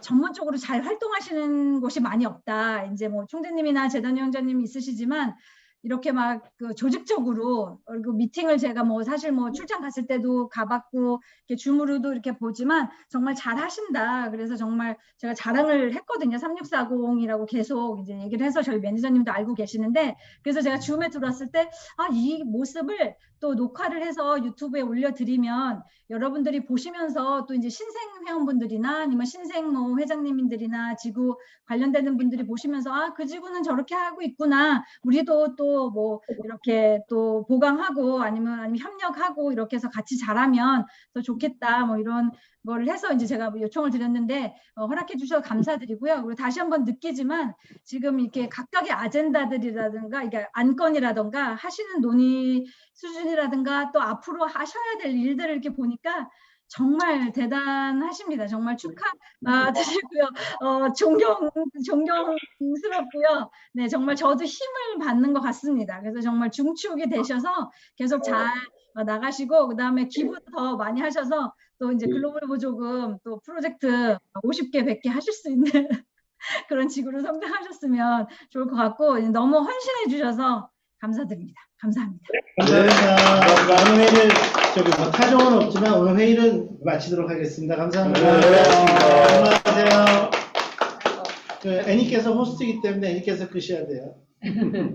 전문적으로 잘 활동하시는 곳이 많이 없다. 이제 뭐 총재님이나 재단위원장님 있으시지만 이렇게 막 그 조직적으로 그리고 미팅을 제가 뭐 사실 뭐 출장 갔을 때도 가봤고 이렇게 줌으로도 이렇게 보지만 정말 잘 하신다. 그래서 정말 제가 자랑을 했거든요. 3640이라고 계속 이제 얘기를 해서 저희 매니저님도 알고 계시는데 그래서 제가 줌에 들어왔을 때 이 모습을 또 녹화를 해서 유튜브에 올려드리면 여러분들이 보시면서 또 이제 신생 회원분들이나 아니면 신생 뭐 회장님들이나 지구 관련되는 분들이 보시면서 그 지구는 저렇게 하고 있구나. 우리도 또 뭐 이렇게 또 보강하고 아니면 협력하고 이렇게 해서 같이 잘하면 더 좋겠다. 뭐 이런 거를 해서 이제 제가 요청을 드렸는데 허락해 주셔서 감사드리고요. 그리고 다시 한번 느끼지만 지금 이렇게 각각의 아젠다들이라든가 이게 안건이라든가 하시는 논의 수준이라든가 또 앞으로 하셔야 될 일들을 이렇게 보니까 정말 대단하십니다. 정말 축하드리고요. 존경스럽고요. 네, 정말 저도 힘을 받는 것 같습니다. 그래서 정말 중축이 되셔서 계속 잘 나가시고 그다음에 기부도 더 많이 하셔서 또 이제 글로벌 보조금 또 프로젝트 50개, 100개 하실 수 있는 그런 지구로 성장하셨으면 좋을 것 같고 너무 헌신해 주셔서 감사드립니다. 감사합니다. 감사합니다. 오늘 회의를 뭐 타종은 없지만 오늘 회의를 마치도록 하겠습니다. 감사합니다. 안녕하세요. 애니께서 호스트이기 때문에 애니께서 끄셔야 돼요.